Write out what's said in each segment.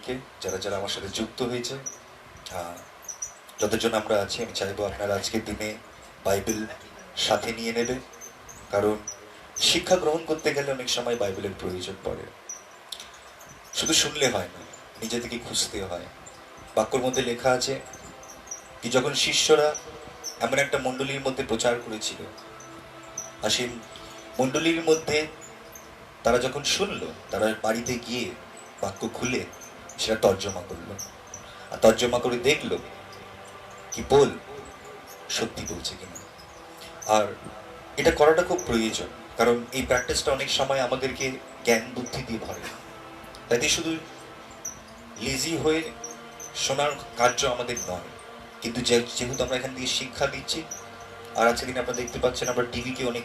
প্রত্যেককে যারা যারা আমার সাথে যুক্ত হয়েছে, যতজন আমরা আছি, আমি চাইবো আপনারা আজকের দিনে বাইবেল সাথে নিয়ে নেবে, কারণ শিক্ষা গ্রহণ করতে গেলে অনেক সময় বাইবেলের প্রয়োজন পড়ে। শুধু শুনলে হয় না, নিজে থেকে খুঁজতে হয়। বাক্যর মধ্যে লেখা আছে কি যখন শিষ্যরা এমন একটা মণ্ডলীর মধ্যে প্রচার করেছিল, আর সেই মণ্ডলীর মধ্যে তারা যখন শুনলো, তারা বাড়িতে গিয়ে বাক্য খুলে সেটা তর্জমা করলো, আর তর্জমা করে দেখলো কি বল সত্যি বলছে কিনা। আর এটা করাটা খুব প্রয়োজন, কারণ এই প্র্যাকটিসটা অনেক সময় আমাদেরকে জ্ঞান বুদ্ধি দিয়ে ভরে। তাই শুধু লেজি হয়ে শোনার কার্য আমাদের নয়, কিন্তু যেহেতু আমরা এখান থেকে শিক্ষা দিচ্ছি, আর আজকের দিনে আপনারা দেখতে পাচ্ছেন আমরা টিভিকে অনেক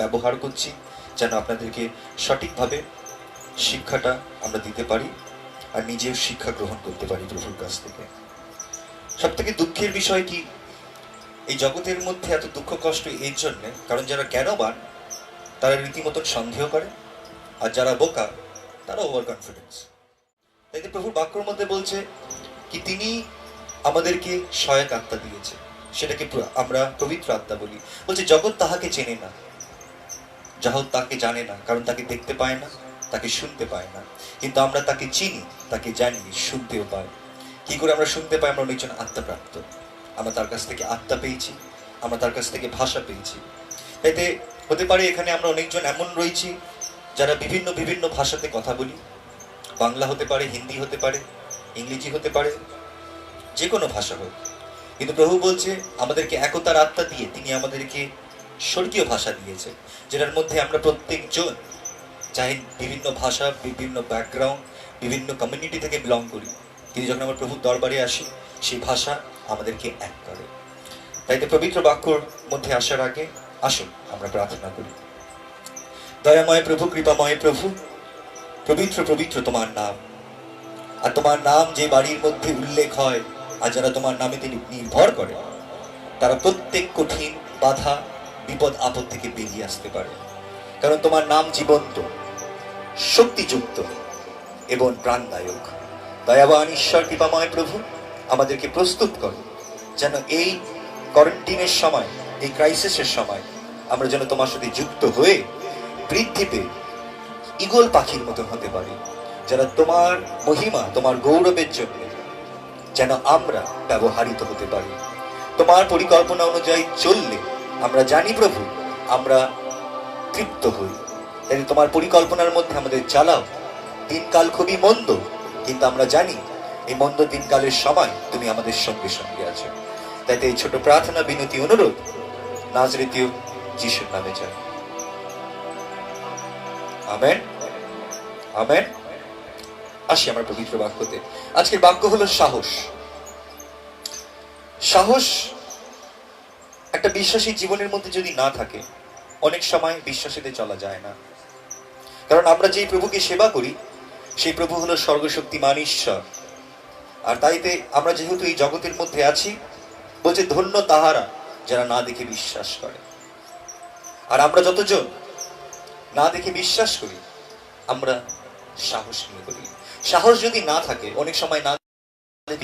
ব্যবহার করছি যেন আপনাদেরকে সঠিকভাবে শিক্ষাটা আমরা দিতে পারি আর নিজের শিক্ষা গ্রহণ করতে পারি প্রভুর কাছ থেকে। সব থেকে দুঃখের বিষয় কি, এই জগতের মধ্যে এত দুঃখ কষ্ট এর জন্য কারণ যারা জ্ঞানবান তারা রীতিমতন সন্দেহ করে, আর যারা বোকা তারা ওভার কনফিডেন্স। তাই প্রভুর বাক্যর মধ্যে বলছে কি তিনি আমাদেরকে সহায়ক আত্মা দিয়েছে, সেটাকে আমরা পবিত্র আত্মা বলি। বলছে জগৎ তাহাকে চেনে না, জগৎ তাকে জানে না, কারণ তাকে দেখতে পায় না, তাকে শুনতে পায় না, কিন্তু আমরা তাকে চিনি, তাকে জানি, শুনতেও পাই। কি করে আমরা শুনতে পাই? আমরা অনেকজন আত্মাপ্রাপ্ত, আমরা তার কাছ থেকে আত্মা পেয়েছি, আমরা তার কাছ থেকে ভাষা পেয়েছি। এতে হতে পারে এখানে আমরা অনেকজন এমন রয়েছি যারা বিভিন্ন বিভিন্ন ভাষাতে কথা বলি, বাংলা হতে পারে, হিন্দি হতে পারে, ইংরেজি হতে পারে, যে কোনো ভাষা হোক। কিন্তু প্রভু বলছে আমাদেরকে একতার আত্মা দিয়ে তিনি আমাদেরকে স্বর্গীয় ভাষা দিয়েছে, যেটার মধ্যে আমরা প্রত্যেকজন চাই বিভিন্ন ভাষা, বিভিন্ন ব্যাকগ্রাউন্ড, বিভিন্ন কমিউনিটি থেকে বিলং করি, কিন্তু যখন আমরা প্রভুর দরবারে আসি সেই ভাষা আমাদেরকে এক করে। তাই তো পবিত্র বাক্যর মধ্যে আসার আগে আসুন আমরা প্রার্থনা করি। দয়াময় প্রভু, কৃপাময় প্রভু, পবিত্র পবিত্র তোমার নাম, আর তোমার নাম যে বাড়ির মধ্যে উল্লেখ হয় আর যারা তোমার নামে নির্ভর করে তারা প্রত্যেক কঠিন বাধা বিপদ আপদ থেকে বেরিয়ে আসতে পারে, কারণ তোমার নাম জীবন্ত, শক্তিযুক্ত এবং প্রাণদায়ক। দয়াবান ঈশ্বর, কৃপাময় প্রভু, আমাদেরকে প্রস্তুত করো যেন এই কোয়ারেন্টিনের সময়, এই ক্রাইসিসের সময় আমরা যেন তোমার সাথে যুক্ত হয়ে বৃদ্ধি পেয়ে ঈগল পাখির মতন হতে পারি, যারা তোমার মহিমা, তোমার গৌরবের জন্য যেন আমরা ব্যবহৃত হতে পারি। তোমার পরিকল্পনা অনুযায়ী চললে আমরা জানি প্রভু আমরা তৃপ্ত হই। তাই তোমার পরিকল্পনার মধ্যে আমাদের চালাও। দিনকাল খুবই মন্দ, কিন্তু আমরা জানি এই মন্দ দিনকালের সময় তুমি আমাদের সঙ্গে সঙ্গে আছো। তাই এই ছোট প্রার্থনা, বিনতি, অনুরোধ নাজরেতীয় যিশুর নামে চাই। Amen, amen. আসি আমরা পবিত্র বাক্যতে। আজকের বাক্য হলো সাহস। সাহস একটা বিশ্বাসী জীবনের মধ্যে যদি না থাকে, অনেক সময় বিশ্বাসীতে চলা যায় না, কারণ আমরা যেই প্রভুকে সেবা করি সেই প্রভু হলো সর্বশক্তিমান ঈশ্বর। আর তাইতে আমরা যেহেতু এই জগতের মধ্যে আছি, বলছে ধন্য তাহারা যারা না দেখে বিশ্বাস করে। আর আমরা যতজন না দেখে বিশ্বাস করি আমরা সাহস নিয়ে করি। সাহস যদি না থাকে, অনেক সময় না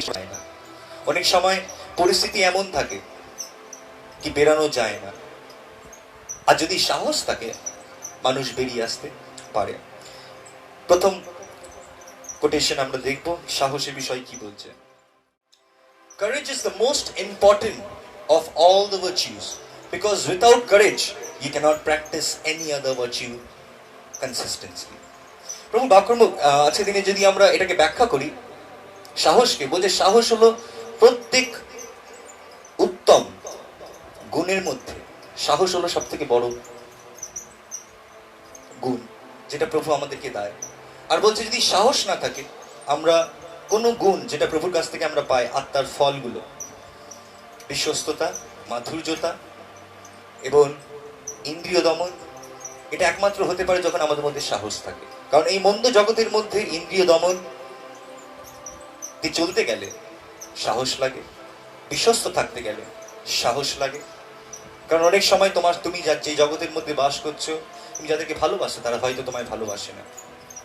যায় না, অনেক সময় পরিস্থিতি এমন থাকে কি বেরানো যায় না। আর যদি সাহস থাকে মানুষ বেরিয়ে আসতে পারে। প্রথম কোটেশন আমরা দেখব সাহসের বিষয় কি বলছে। Courage is the most important of all the virtues, because without courage you cannot practice any other virtue consistently. প্রভু বাক্যর আজকের দিনে যদি আমরা এটাকে ব্যাখ্যা করি, সাহসকে বলছে সাহস হলো প্রত্যেক উত্তম গুণের মধ্যে সাহস হলো সব থেকে বড় গুণ যেটা প্রভু আমাদেরকে দেয়। আর বলছে যদি সাহস না থাকে, আমরা কোনো গুণ যেটা প্রভুর কাছ থেকে আমরা পাই, আত্মার ফলগুলো, বিশ্বস্ততা, মাধুর্যতা এবং ইন্দ্রিয় দমন, এটা একমাত্র হতে পারে যখন আমাদের মধ্যে সাহস থাকে। কারণ এই মন্দ জগতের মধ্যে ইন্দ্রিয় দমন চলতে গেলে সাহস লাগে, বিশ্বস্ত থাকতে গেলে সাহস লাগে। কারণ অনেক সময় তুমি যে জগতের মধ্যে বাস করছো, তুমি যাদেরকে ভালোবাসো তারা হয়তো তোমায় ভালোবাসে না,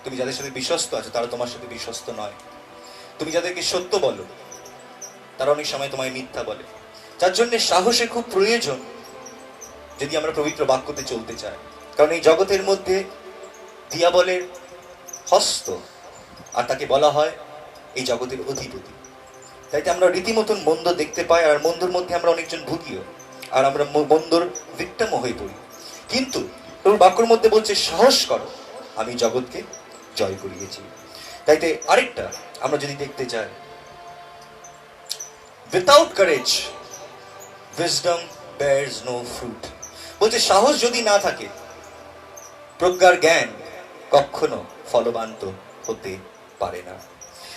তুমি যাদের সাথে বিশ্বস্ত আছো তারা তোমার সাথে বিশ্বস্ত নয়। তুমি যাদেরকে সত্য বলো তারা অনেক সময় তোমায় মিথ্যা বলে। যার জন্য সাহসের খুব প্রয়োজন যদি আমরা পবিত্র বাক্যতে চলতে চাই। কারণ এই জগতের মধ্যে দিয়াবলের হস্ত, আর তাকে বলা হয় এই জগতের অধিপতি। তাইতে আমরা রীতিমতন মন্দ দেখতে পাই, আর মন্দর মধ্যে আমরা অনেকজন ভুগিও, আর আমরা মন্দর ভিক্টিমও হয়ে পড়ি। কিন্তু প্রভুর বাক্যর মধ্যে বলছে সাহস করো, আমি জগৎকে জয় করিয়েছি। তাইতে আরেকটা আমরা যদি দেখতে চাই, without courage wisdom bears no fruit. বলছে সাহস যদি না থাকে প্রজ্ঞার জ্ঞান কখনো ফলবান্ত হতে পারে না।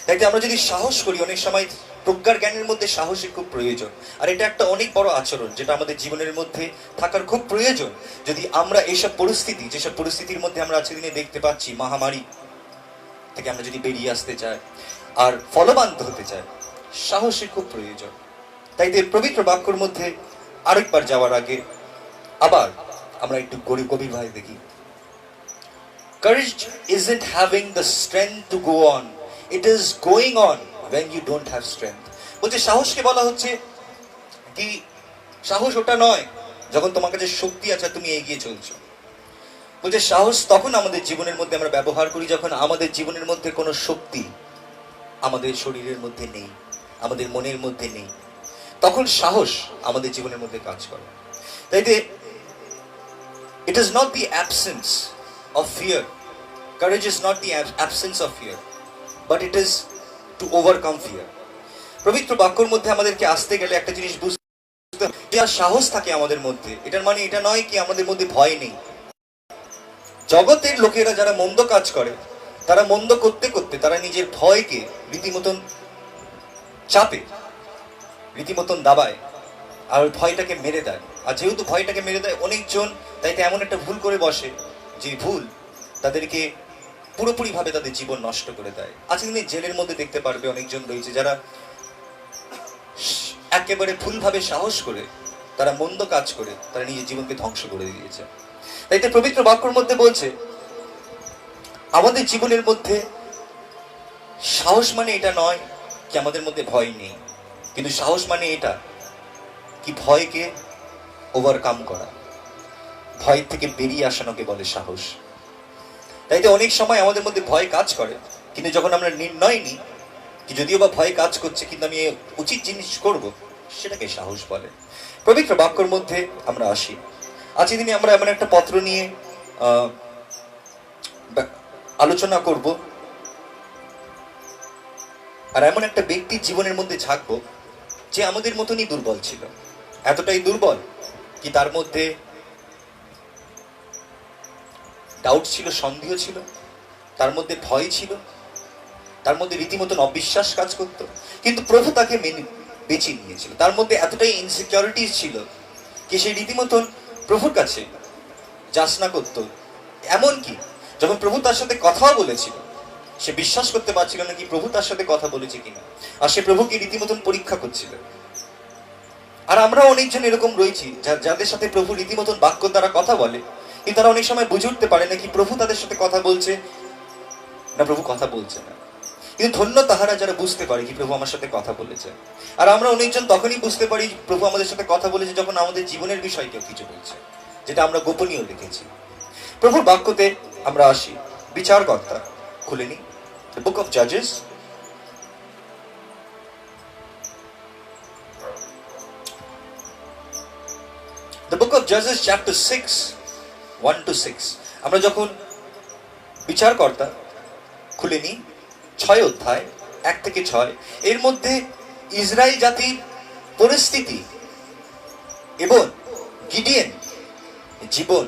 তাইতে আমরা যদি সাহস করি, অনেক সময় প্রজ্ঞার জ্ঞানের মধ্যে সাহসের খুব প্রয়োজন। আর এটা একটা অনেক বড় আচরণ যেটা আমাদের জীবনের মধ্যে থাকার খুব প্রয়োজন। যদি আমরা এইসব পরিস্থিতি, যেসব পরিস্থিতির মধ্যে আমরা আজকের দিনে দেখতে পাচ্ছি, মহামারী থেকে আমরা যদি বেরিয়ে আসতে চাই আর ফলবান্ত হতে চাই, সাহসের খুব প্রয়োজন। তাইতে পবিত্র বাক্যর মধ্যে আরেকবার যাওয়ার আগে আবার আমরা একটু গভীরভাবে দেখি। Courage isn't having the strength to go on, it is going on when you don't have strength. বলছে সাহসকে বলা হচ্ছে কি, সাহস ওটা নয় যখন তোমার কাছে শক্তি আছে তুমি এগিয়ে চলছো। বলছে সাহস তখন আমাদের জীবনের মধ্যে আমরা ব্যবহার করি যখন আমাদের জীবনের মধ্যে কোনো শক্তি আমাদের শরীরের মধ্যে নেই, আমাদের মনের মধ্যে নেই, তখন সাহস আমাদের জীবনের মধ্যে কাজ করে। তাইতে it is not the absence of fear. Courage is not the absence of fear, but it is to overcome fear. পবিত্র বাক্যর মধ্যে আমাদেরকে আসতে গেলে একটা জিনিস বুঝতে হবে, যে সাহস থাকে আমাদের মধ্যে, এটার মানে এটা নয় কি আমাদের মধ্যে ভয় নেই। জগতের লোকেরা যারা মন্দ কাজ করে, তারা মন্দ করতে করতে তারা নিজের ভয়কে রীতিমতন চাপে, রীতিমতন দাবায়, আর ভয়টাকে মেরে দেয়। আর যেহেতু ভয়টাকে মেরে দেয় অনেকজন, তাইতে এমন একটা ভুল করে বসে যে ভুল তাদেরকে পুরোপুরিভাবে তাদের জীবন নষ্ট করে দেয়। আজকে দিনে জেলের মধ্যে দেখতে পারবে অনেকজন রয়েছে যারা একেবারে ভুলভাবে সাহস করে তারা মন্দ কাজ করে তারা নিজের জীবনকে ধ্বংস করে দিয়েছে। তাইতে পবিত্র বাক্যর মধ্যে বলছে আমাদের জীবনের মধ্যে সাহস মানে এটা নয় কি আমাদের মধ্যে ভয় নেই, কিন্তু সাহস মানে এটা কি ভয়কে ওভারকাম করা, ভয় থেকে বেরিয়ে আসানোকে বলে সাহস। তাইতে অনেক সময় আমাদের মধ্যে ভয় কাজ করে, কিন্তু যখন আমরা নির্ণয় নিই কি যদিও বা ভয় কাজ করছে কিন্তু আমি উচিত জিনিস করব, সেটাকে সাহস বলে। পবিত্র বাক্যর মধ্যে আমরা আসি। আজকের দিনে আমরা এমন একটা পত্র নিয়ে আলোচনা করব, আর এমন একটা ব্যক্তির জীবনের মধ্যে ঝাঁকবো যে আমাদের মতনই দুর্বল ছিল, এতটাই দুর্বল কি তার মধ্যে ডাউট ছিল, সন্দেহ ছিল, তার মধ্যে ভয় ছিল, তার মধ্যে রীতিমতন অবিশ্বাস কাজ করত, কিন্তু প্রভু তাকে বেছে নিয়েছিল। তার মধ্যে এতটাই ইনসিকিউরিটিস ছিল কি সে রীতিমতন প্রভুর কাছে যাচনা করত। এমনকি যখন প্রভু তার সাথে কথাও বলেছিল সে বিশ্বাস করতে পারছিল না কি প্রভু তার সাথে কথা বলেছে কিনা, আর সে প্রভুকে রীতিমতন পরীক্ষা করছিল। আর আমরা অনেকজন এরকম রয়েছি যাদের সাথে প্রভু রীতিমতন বাক্য দ্বারা কথা বলে, কিন্তু তারা অনেক সময় বুঝে উঠতে পারে না কি প্রভু তাদের সাথে কথা বলছে না প্রভু কথা বলছে না। কিন্তু ধন্য তাহারা যারা বুঝতে পারে কি প্রভু আমার সাথে কথা বলেছে। আর আমরা অনেকজন তখনই বুঝতে পারি প্রভু আমাদের সাথে কথা বলেছে যখন আমাদের জীবনের বিষয় কেউ কিছু বলছে, যেটা আমরা গোপনীয় রেখেছি। প্রভুর বাক্যতে আমরা আসি। বিচারকর্তা খুলে নি, the book of জাজেস, the book of জাজেস chapter 6, 1 to 6। আমরা যখন বিচারকর্তা খুলে নি 6 অধ্যায় 1 থেকে 6, এর মধ্যে ইসরায়েল জাতির পরিস্থিতি এবং গিডিয়ন জীবন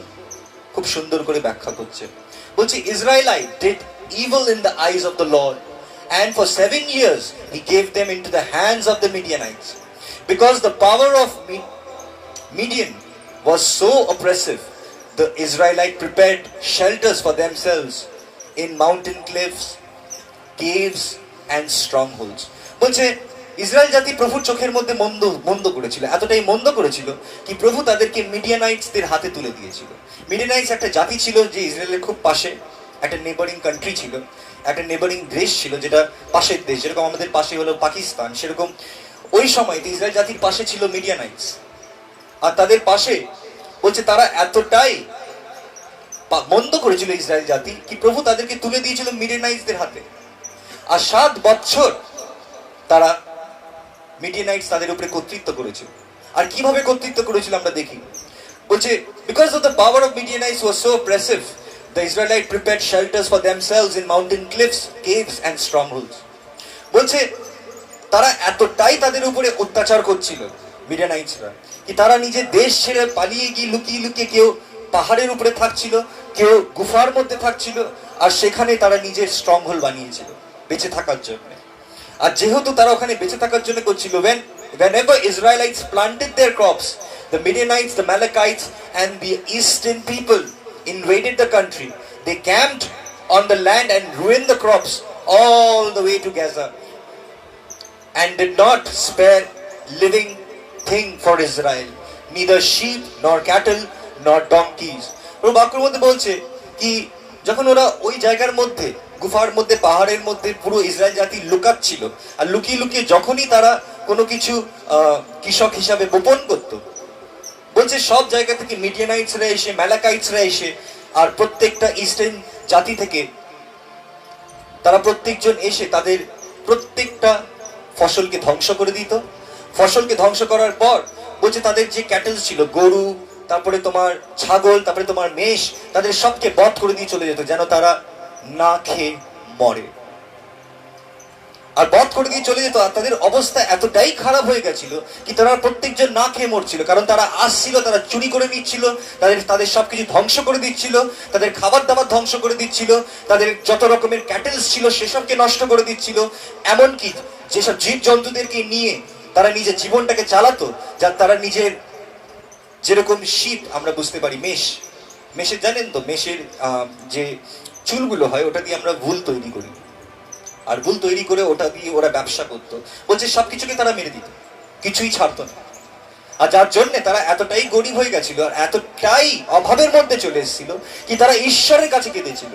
খুব সুন্দর করে ব্যাখ্যা করছে। বলছে Israelite did evil in the eyes of the Lord, and for 7 years he gave them into the hands of the Midianites, because the power of Midian was so oppressive. The Israelites prepared shelters for themselves in mountain cliffs, caves and strongholds. বলছে Israel জাতি প্রভুর চোখের মধ্যে মন্দ করেছিল, এতটাই মন্দ করেছিল কি প্রভু তাদেরকে মিডিয়ানাইটসদের হাতে তুলে দিয়েছিল। মিডিয়ানাইটস একটা জাতি ছিল যে ইসরায়েলের খুব পাশে, একটা নেবারিং কান্ট্রি ছিল। একটা নেবারিং দেশ ছিল, যেটা পাশের দেশ, যেরকম আমাদের পাশে হলো পাকিস্তান, সেরকম ওই সময়তে ইসরায়েল জাতির পাশে ছিল মিডিয়ানাইটস। আর তাদের পাশে বলছে তারা এতটাই মন্দ করেছিল ইসরায়েল জাতি কি প্রভু তাদেরকে তুলে দিয়েছিল মিডিয়ানাইটসদের হাতে। আর 7 বছর তারা মিডিয়ানাইটস তাদের উপরে কর্তৃত্ব করেছিল। আর কিভাবে কর্তৃত্ব করেছিল আমরা দেখি। বলছে because of the power of Midianites was so oppressive, the Israelites prepared shelters for themselves in mountain cliffs, caves and strongholds. বলছে তারা এতটাই তাদের উপরে অত্যাচার করছিল মিডিয়ানাইটসরা কি তারা নিজের দেশ ছেড়ে পালিয়ে গিয়ে লুকিয়ে লুকিয়ে কেউ পাহাড়ের উপরে থাকছিল, কেউ গুফার মধ্যে থাকছিল, আর সেখানে তারা নিজের স্ট্রংহোল্ড বানিয়েছিল বেঁচে থাকার জন্য। আর যেহেতু তারা ওখানে বেঁচে থাকার জন্য করছিল, whenever Israelites planted their crops, the Midianites, the Amalekites and the eastern people invaded the country. They camped on the land and ruined the crops all the way to Gaza and did not spare living thing for Israel, neither sheep nor cattle nor donkeys. বাক্যের মধ্যে বলছে কি যখন ওরা ওই জায়গার মধ্যে গুফার মধ্যে পাহাড়ের মধ্যে পুরো ইসরায়েল জাতি লুকাচ্ছিল, আর লুকিয়ে লুকিয়ে যখনই তারা কোনো কিছু কৃষক হিসাবে বপন করত, বলছে সব জায়গা থেকে মিডিয়ানাইটসরা এসে, ম্যালাকাইটসরা এসে, আর প্রত্যেকটা ইস্টার্ন জাতি থেকে তারা প্রত্যেকজন এসে তাদের প্রত্যেকটা ফসলকে ধ্বংস করে দিত। ফসলকে ধ্বংস করার পর বলছে তাদের যে ক্যাটেল ছিল, গরু, তারপরে তোমার ছাগল, তারপরে তোমার মেষ, তাদের সবকে বধ করে দিয়ে চলে যেত যেন তারা না খেয়ে মরে। আর বধ করে দিয়ে চলে যেত। আর তাদের অবস্থা এতটাই খারাপ হয়ে গেছিল কি তারা প্রত্যেকজন না খেয়ে মরছিল, কারণ তারা আসছিল, তারা চুরি করে নিচ্ছিল, তাদের সবকিছু ধ্বংস করে দিচ্ছিল, তাদের খাবার দাবার ধ্বংস করে দিচ্ছিল, তাদের যত রকমের ক্যাটেলস ছিল সেসবকে নষ্ট করে দিচ্ছিল। এমনকি যেসব জীব জন্তুদেরকে নিয়ে তারা নিজের জীবনটাকে চালাতো, যা তারা নিজের যেরকম শীত আমরা বুঝতে পারি, মেষের জানেন তো, মেষের যে চুলগুলো হয় ওটা দিয়ে আমরা ভুল তৈরি করি, আর ভুল তৈরি করে ওটা দিয়ে ওরা ব্যবসা করতো। বলছে সবকিছুকে তারা মেরে দিত, কিছুই ছাড়তো না। আর যার জন্য তারা এতটাই গরিব হয়ে গেছিল আর এতটাই অভাবের মধ্যে চলে এসেছিল কি তারা ঈশ্বরের কাছে কেঁদেছিল।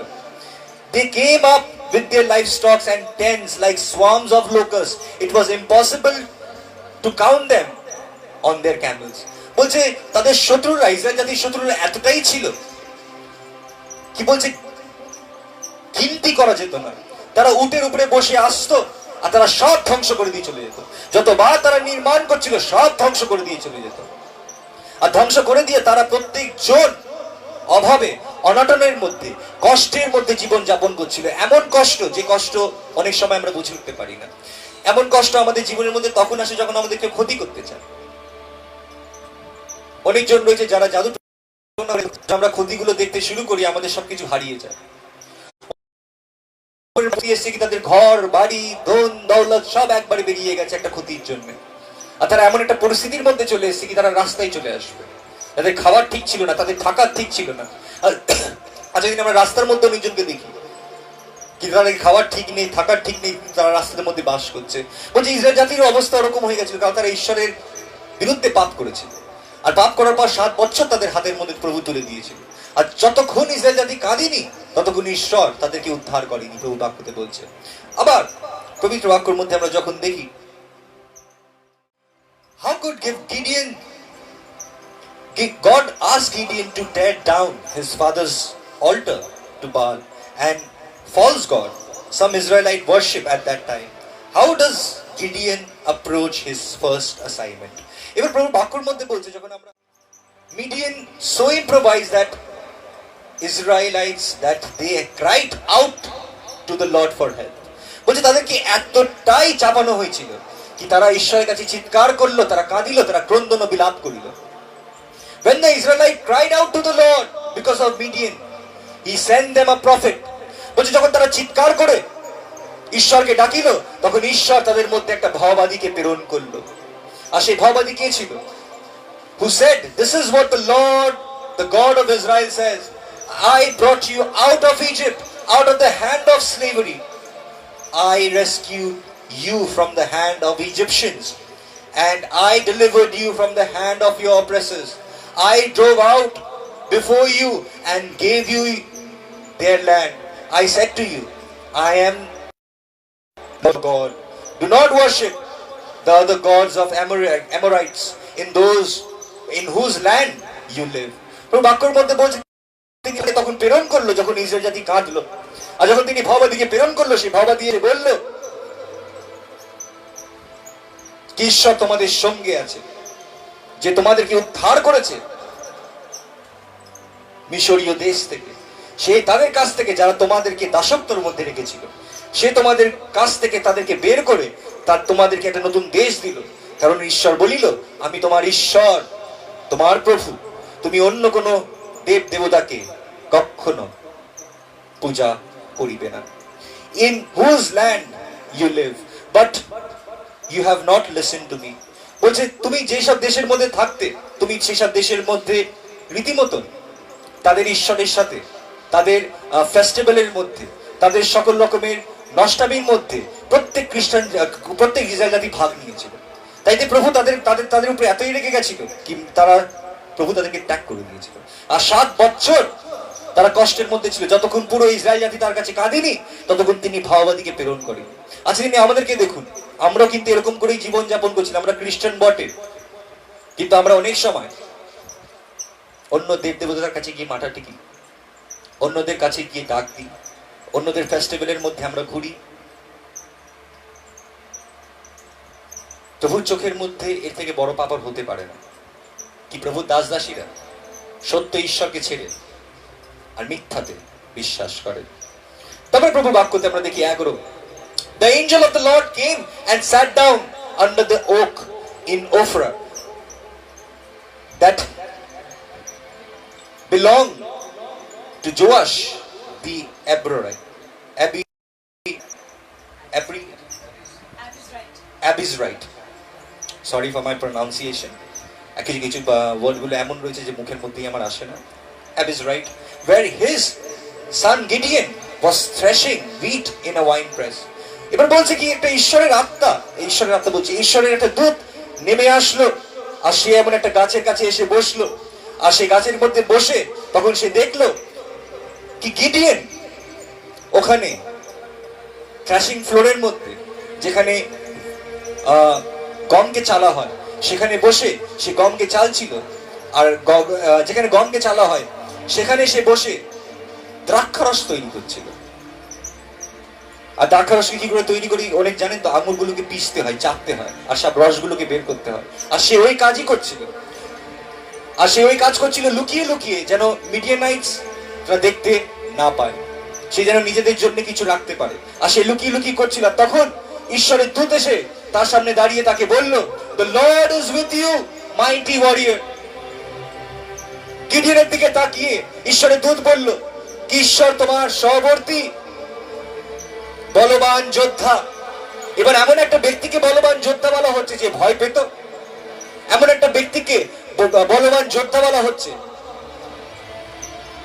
They came up with their livestock and tents like swarms of locusts. It was impossible to count them on their camels. বলছে তাদের শত্রুরা, ইসরায়েল জাতির শত্রুরা এতটাই ছিল কি বলছে গিনতি করা যেত না। তারা উটের উপরে বসে আসতো আর তারা সব ধ্বংস করে দিয়ে চলে যেত। যতবার তারা নির্মাণ করছিল সব ধ্বংস করে দিয়ে চলে যেত। আর ধ্বংস করে দিয়ে তারা প্রত্যেকজন অভাবে, অনটনের মধ্যে, কষ্টের মধ্যে জীবন যাপন করছিল। এমন কষ্ট যে কষ্ট অনেক সময় আমরা বুঝে উঠতে পারি না। এমন কষ্ট আমাদের জীবনের মধ্যে তখন আসে যখন আমাদেরকে ক্ষতি করতে চায়। অনেকজন রয়েছে যারা জাদু, আমরা ক্ষতিগুলো দেখতে শুরু করি, আমাদের সবকিছু হারিয়ে যায়। তাদের ঘর বাড়ি ধন দৌলত সব একবারে বেরিয়ে গেছে একটা ক্ষতির জন্য। আর তারা এমন একটা পরিস্থিতির মধ্যে চলে এসেছে কি তারা রাস্তায় চলে আসবে। তাদের খাবার ঠিক ছিল না, তাদের থাকার ঠিক ছিল না। আচ্ছা, যদি আমরা রাস্তার মধ্যে অনেকজনকে দেখি কি তাদের খাবার ঠিক নেই, থাকার ঠিক নেই, তারা রাস্তার মধ্যে বাস করছে। বলছে ইসরায়েল জাতির অবস্থা ওরকম হয়ে গেছিল, কারণ তারা ঈশ্বরের বিরুদ্ধে পাপ করেছিল। আর পাপ করার পর 7 বছর তাদের হাতের মধ্যে প্রভু তুলে দিয়েছিল। আর যতক্ষণ ইসরায়েল জাতি কাঁদেনি ততক্ষণ ঈশ্বর তাদেরকে উদ্ধার করেনি, প্রভু বাক্যতে বলছে। আবার পবিত্র বাক্যের মধ্যে আমরা যখন দেখি, how could God asked Gideon to tear down his father's altar to Baal and false god some Israelite worship at that time. How does Gideon approach his first assignment? এবার প্রভু বাক্যের মধ্যে বলছে যখন আমরা Midian so improvised that Israelites that they cried out to the Lord for help. বলছে তাদেরকে এতটাই চাপানো হয়েছিল কি তারা ঈশ্বরের কাছে চিৎকার করলো, তারা কাঁদিল, তারা ক্রন্দন বিলাপ করিল। When the Israelites cried out to the Lord because of Midian, he sent them a prophet. বলছে যখন তারা চিৎকার করে ঈশ্বরকে ডাকিল, তখন ঈশ্বর তাদের মধ্যে একটা ভয়বাদীকে প্রেরণ করলো। আর সেই ভয়বাদী কে ছিল? Who said, this is what the Lord, the God of Israel says, I brought you out of Egypt, out of the hand of slavery. I rescued you from the hand of Egyptians, and I delivered you from the hand of your oppressors. I drove out before you and gave you their land. I said to you, I am the God. Do not worship the other gods of Amorites in whose land you live. প্রভু বাক্যের মধ্যে বলছে তিনি তখন প্রেরণ করলো যখন Israel জাতি কাঁদলো, আর যখন তিনি ভাওবাদীকে প্রেরণ করলো, সেই ভাওবাদী বলল কি ঈশ্বর তোমাদের সঙ্গে আছে, যে তোমাদেরকে উদ্ধার করেছে মিশরীয় দেশ থেকে, সে তাদের কাছ থেকে যারা তোমাদেরকে দাসত্বের মধ্যে রেখেছিল, সে তোমাদের কাছ থেকে তাদেরকে বের করে তার তোমাদেরকে একটা নতুন দেশ দিল। কারণ ঈশ্বর বলিল, আমি তোমার ঈশ্বর, তোমার প্রভু, তুমি অন্য কোনো দেব দেবতাকে কখনো পূজা করিবে না। In whose land you live but you have not listen to me. বলছে তুমি যেসব দেশের মধ্যে থাকতে, তুমি সেসব দেশের মধ্যে রীতিমতন তাদের ঈশ্বরের সাথে, তাদের ফেস্টিভ্যালের মধ্যে, তাদের সকল রকমের নষ্টামির মধ্যে প্রত্যেক ইসরায়েল জাতি ভাগ নিয়েছিল। তাইতে প্রভু তাদের উপরে এতই রেগে গেছিল কি প্রভু তাদেরকে ত্যাগ করে দিয়েছিল। আর 7 বছর তারা কষ্টের মধ্যে ছিল, যতক্ষণ পুরো ইসরায়েল জাতি তার কাছে কাঁদেনি ততক্ষণ তিনি ভাওবাদীকে প্রেরণ করেন। আচ্ছা, তিনি আমাদেরকে দেখুন, আমরাও কিন্তু এরকম করেই জীবন যাপন করছিলাম। আমরা খ্রিস্টান বটে, কিন্তু আমরা অনেক সময় অন্য দেব দেবতার কাছে গিয়ে মাথা টেকি, অন্যদের কাছে গিয়ে ডাক দিই, অন্যদের ফেস্টিভ্যালের মধ্যে আমরা ঘুরি। প্রভুর চোখের মধ্যে এর থেকে বড় পাপ আর হতে পারে না কি প্রভুর দাস দাসীরা সত্য ঈশ্বরকে ছেড়ে আর মিথ্যাতে বিশ্বাস করে। তারপরে প্রভু বাক্যতে আমরা দেখি 11, The angel of the Lord came and sat down under the oak in Ophrah that belonged to Joash the Abizrite. Sorry for my pronunciation. কিছু ওয়ার্ডগুলো এমন রয়েছে যে মুখের মধ্যেই আমার আসে না। Abizrite, where his son Gideon was threshing wheat in a wine press. এবার বলছে কি একটা ঈশ্বরের আত্মা বলছে, ঈশ্বরের একটা দূত নেমে আসলো, আর সে এমন একটা গাছের কাছে এসে বসলো, আর সেই গাছের মধ্যে বসে তখন সে দেখলো কি গিডিয়ন ওখানে থ্রেশিং ফ্লোরের মধ্যে, যেখানে গমকে চালা হয়, সেখানে বসে সে গমকে চালছিল। আর যেখানে গমকে চালা হয় সেখানে সে বসে দ্রাক্ষারস তৈরি করছিল। আর দ্রাক্ষারসকে কি করে তৈরি করি অনেক জানেন তো, আঙুরগুলোকে পিষতে হয়, চাপতে হয়, আর সব রসগুলোকে বের করতে হয়। আর সে ওই কাজই করছিল, আর সে ওই কাজ করছিল লুকিয়ে লুকিয়ে, যেন মিডিয়ানাইটস দেখতে না পায়, সে যেন নিজেদের জন্য কিছু রাখতে পারে। আর সে লুকিয়ে লুকিয়ে করছিল। তখন ঈশ্বরের দূত এসে তার সামনে দাঁড়িয়ে তাকে বলল, The Lord is with you, mighty warrior. গিডিয়নের দিকে তাকিয়ে ঈশ্বরের দূত বলল, কি ঈশ্বর তোমার সহবর্তী, বলবান যোদ্ধা। এবার এমন একটা ব্যক্তিকে বলবান যোদ্ধা বলা হচ্ছে যে ভয় পেত, এমন একটা ব্যক্তিকে বলবান যোদ্ধা বলা হচ্ছে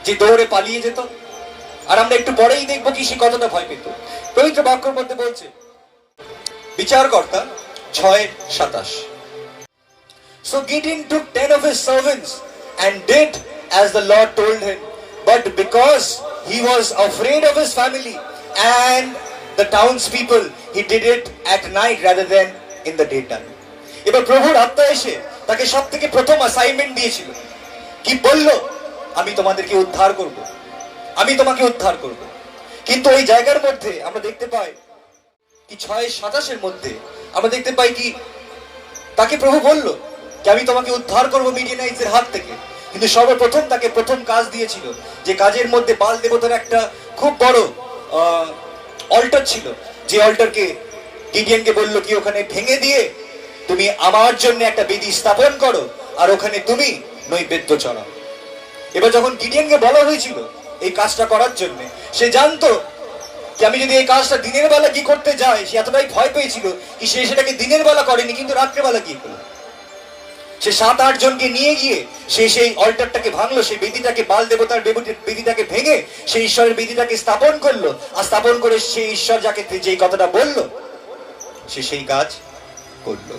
যে দৌড়ে পালিয়ে যেত। আর আমরা একটু পরেই দেখবো কি সে কতটা ভয় পেত। পবিত্র বাক্যের মধ্যে বলছে বিচারকর্তা 6:27, So Gideon took 10 of his servants and did as the Lord told him, but because he was afraid of his family and the townspeople, he did it at night rather than in the daytime. এবার প্রভুর আত্মা এসে তাকে সবথেকে প্রথম assignment দিয়েছিল, কি বলল, আমি তোমাদেরকে উদ্ধার করব, আমি তোমাকে উদ্ধার করব। কিন্তু ওই জায়গার মধ্যে আমরা দেখতে পাই কি 6:27 মধ্যে আমরা দেখতে পাই কি তাকে প্রভু বলল যে আমি তোমাকে উদ্ধার করবো মিডিয়ানাইটসের হাত থেকে। কিন্তু সর্বপ্রথম তাকে প্রথম কাজ দিয়েছিল, যে কাজের মধ্যে বাল দেবতার একটা খুব বড় অল্টার ছিল, যে অল্টারকে গিডিয়নকে বলল কি ওখানে ভেঙে দিয়ে তুমি আমার জন্য একটা বেদি স্থাপন করো, আর ওখানে তুমি নৈবেদ্য চড়াও। এবার যখন গিডিয়নকে বলা হয়েছিল এই কাজটা করার জন্য, সে জানতো যে আমি যদি এই কাজটা দিনের বেলা কি করতে যাই, সে এতটাই ভয় পেয়েছিল কি সে সেটাকে দিনের বেলা করেনি, কিন্তু রাত্রেবেলা গিয়ে করলো। সে 7-8 জনকে নিয়ে গিয়ে সে সেই অল্টারটাকে ভাঙলো, সেই বেদিটাকে, বাল দেবতার বেদিটাকে ভেঙে সেই ঈশ্বরের বেদিটাকে স্থাপন করলো। আর স্থাপন করে সেই ঈশ্বর যাকে যেই কথাটা বললো সে সেই কাজ করলো।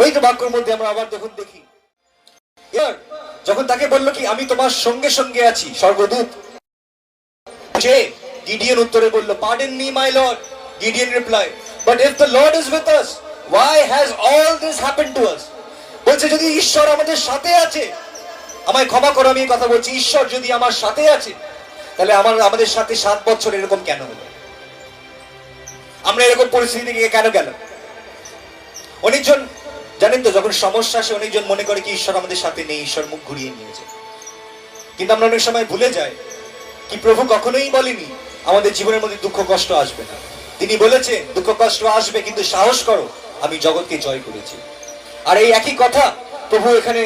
ওই তো বাক্যের মধ্যে আমরা আবার দেখি যখন তাকে বললো কি আমি তোমার সঙ্গে সঙ্গে আছি, স্বর্গদূত যে গিডিয়ন উত্তরে বলল, "Pardon me, my lord." Gideon replied, "But if the Lord is with us, why has all this happened to us?" বলছে, যদি ঈশ্বর আমাদের সাথে আছে, আমায় ক্ষমা করো আমি এই কথা বলছি, ঈশ্বর যদি আমার সাথে আছে, তাহলে আমাদের সাথে 7 বছর এরকম কেন হলো? আমরা এরকম পরিস্থিতি থেকে কেন গেল? অনেকজন জানেন তো, যখন সমস্যা আসে অনেকজন মনে করে কি ঈশ্বর আমাদের সাথে নেই, ঈশ্বর মুখ ঘুরিয়ে নিয়েছে। কিন্তু আমরা অনেক সময় ভুলে যাই কি প্রভু কখনোই বলেনি আমাদের জীবনের মধ্যে দুঃখ কষ্ট আসবে না। তিনি বলেছে দুঃখ কষ্ট আসবে, কিন্তু সাহস করো, আমি জগৎকে জয় করেছি। আর এই একই কথা প্রভু এখানে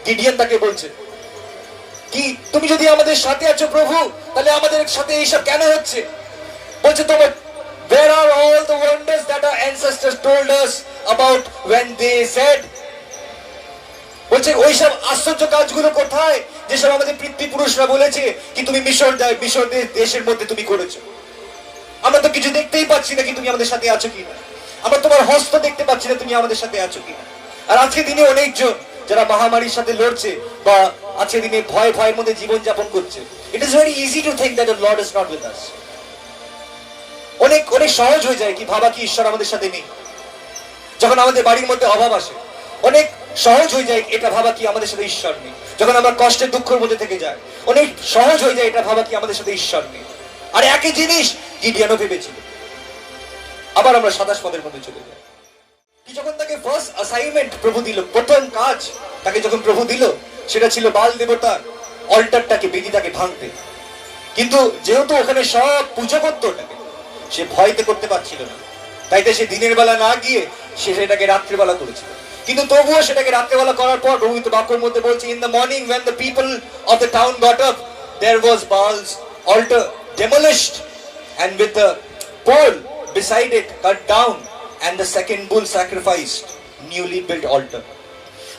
গিডিয়ন তাকে বলছে কি, তুমি যদি আমাদের সাথে আছো প্রভু, তাহলে আমাদের সাথে এইসব কেন হচ্ছে? বলছে, তোমার where are all the wonders that our ancestors told us about when they said, বলছে ওইসব আশ্চর্য কাজগুলো কোথায় যেসব আমাদের পিতৃপুরুষরা বলেছে কি তুমি মিশর দেশের মধ্যে তুমি করেছো? আমরা তো কিছু দেখতেই পাচ্ছি না কি তুমি আমাদের সাথে আছো কিনা, আমরা তোমার হস্ত দেখতে পাচ্ছি না তুমি আমাদের সাথে আছো কিনা। আর আজকে দিনে অনেকজন যারা মহামারীর সাথে লড়ছে বা আজকে দিনে ভয়ের মধ্যে জীবন যাপন করছে, it is very easy to think that the Lord is not with us. অনেক সহজ হয়ে যায় কি ভাবা কি ঈশ্বর আমাদের সাথে নেই। যখন আমাদের বাড়ির মধ্যে অভাব আসে, অনেক সহজ হয়ে যায় এটা ভাবা কি আমাদের সাথে ঈশ্বর নেই। যখন আমরা কষ্টের দুঃখের মধ্যে থেকে যায়, অনেক সহজ হয়ে যায় এটা ভাবা কি আমাদের সাথে ঈশ্বর নেই। আর একই জিনিস গিডিয়নও ভেবেছিল। আবার আমরা 27 পদের মধ্যে চলে যাই। কি যখন তাকে ফার্স্ট অ্যাসাইনমেন্ট প্রভু দিল, প্রথম কাজ তাকে যখন প্রভু দিল, সেটা ছিল বাল দেবতার অল্টারটাকে, বেদিটাকে ভাঙতে। কিন্তু যেহেতু ওখানে সব পূজা করতো ওটাকে, সে ভয়তে করতে পারছিল না, তাইতে সে দিনের বেলা না গিয়ে সে সেটাকে রাত্রিবেলা করেছিল। কিন্তু তবুও সেটাকে রাত্রিবেলা করার পর প্রভু বাক্যের মধ্যে বলছে, in the morning when the people of the town got up, there was Baal's altar demolished and with the pole beside it cut down and the second bull sacrificed, newly built altar.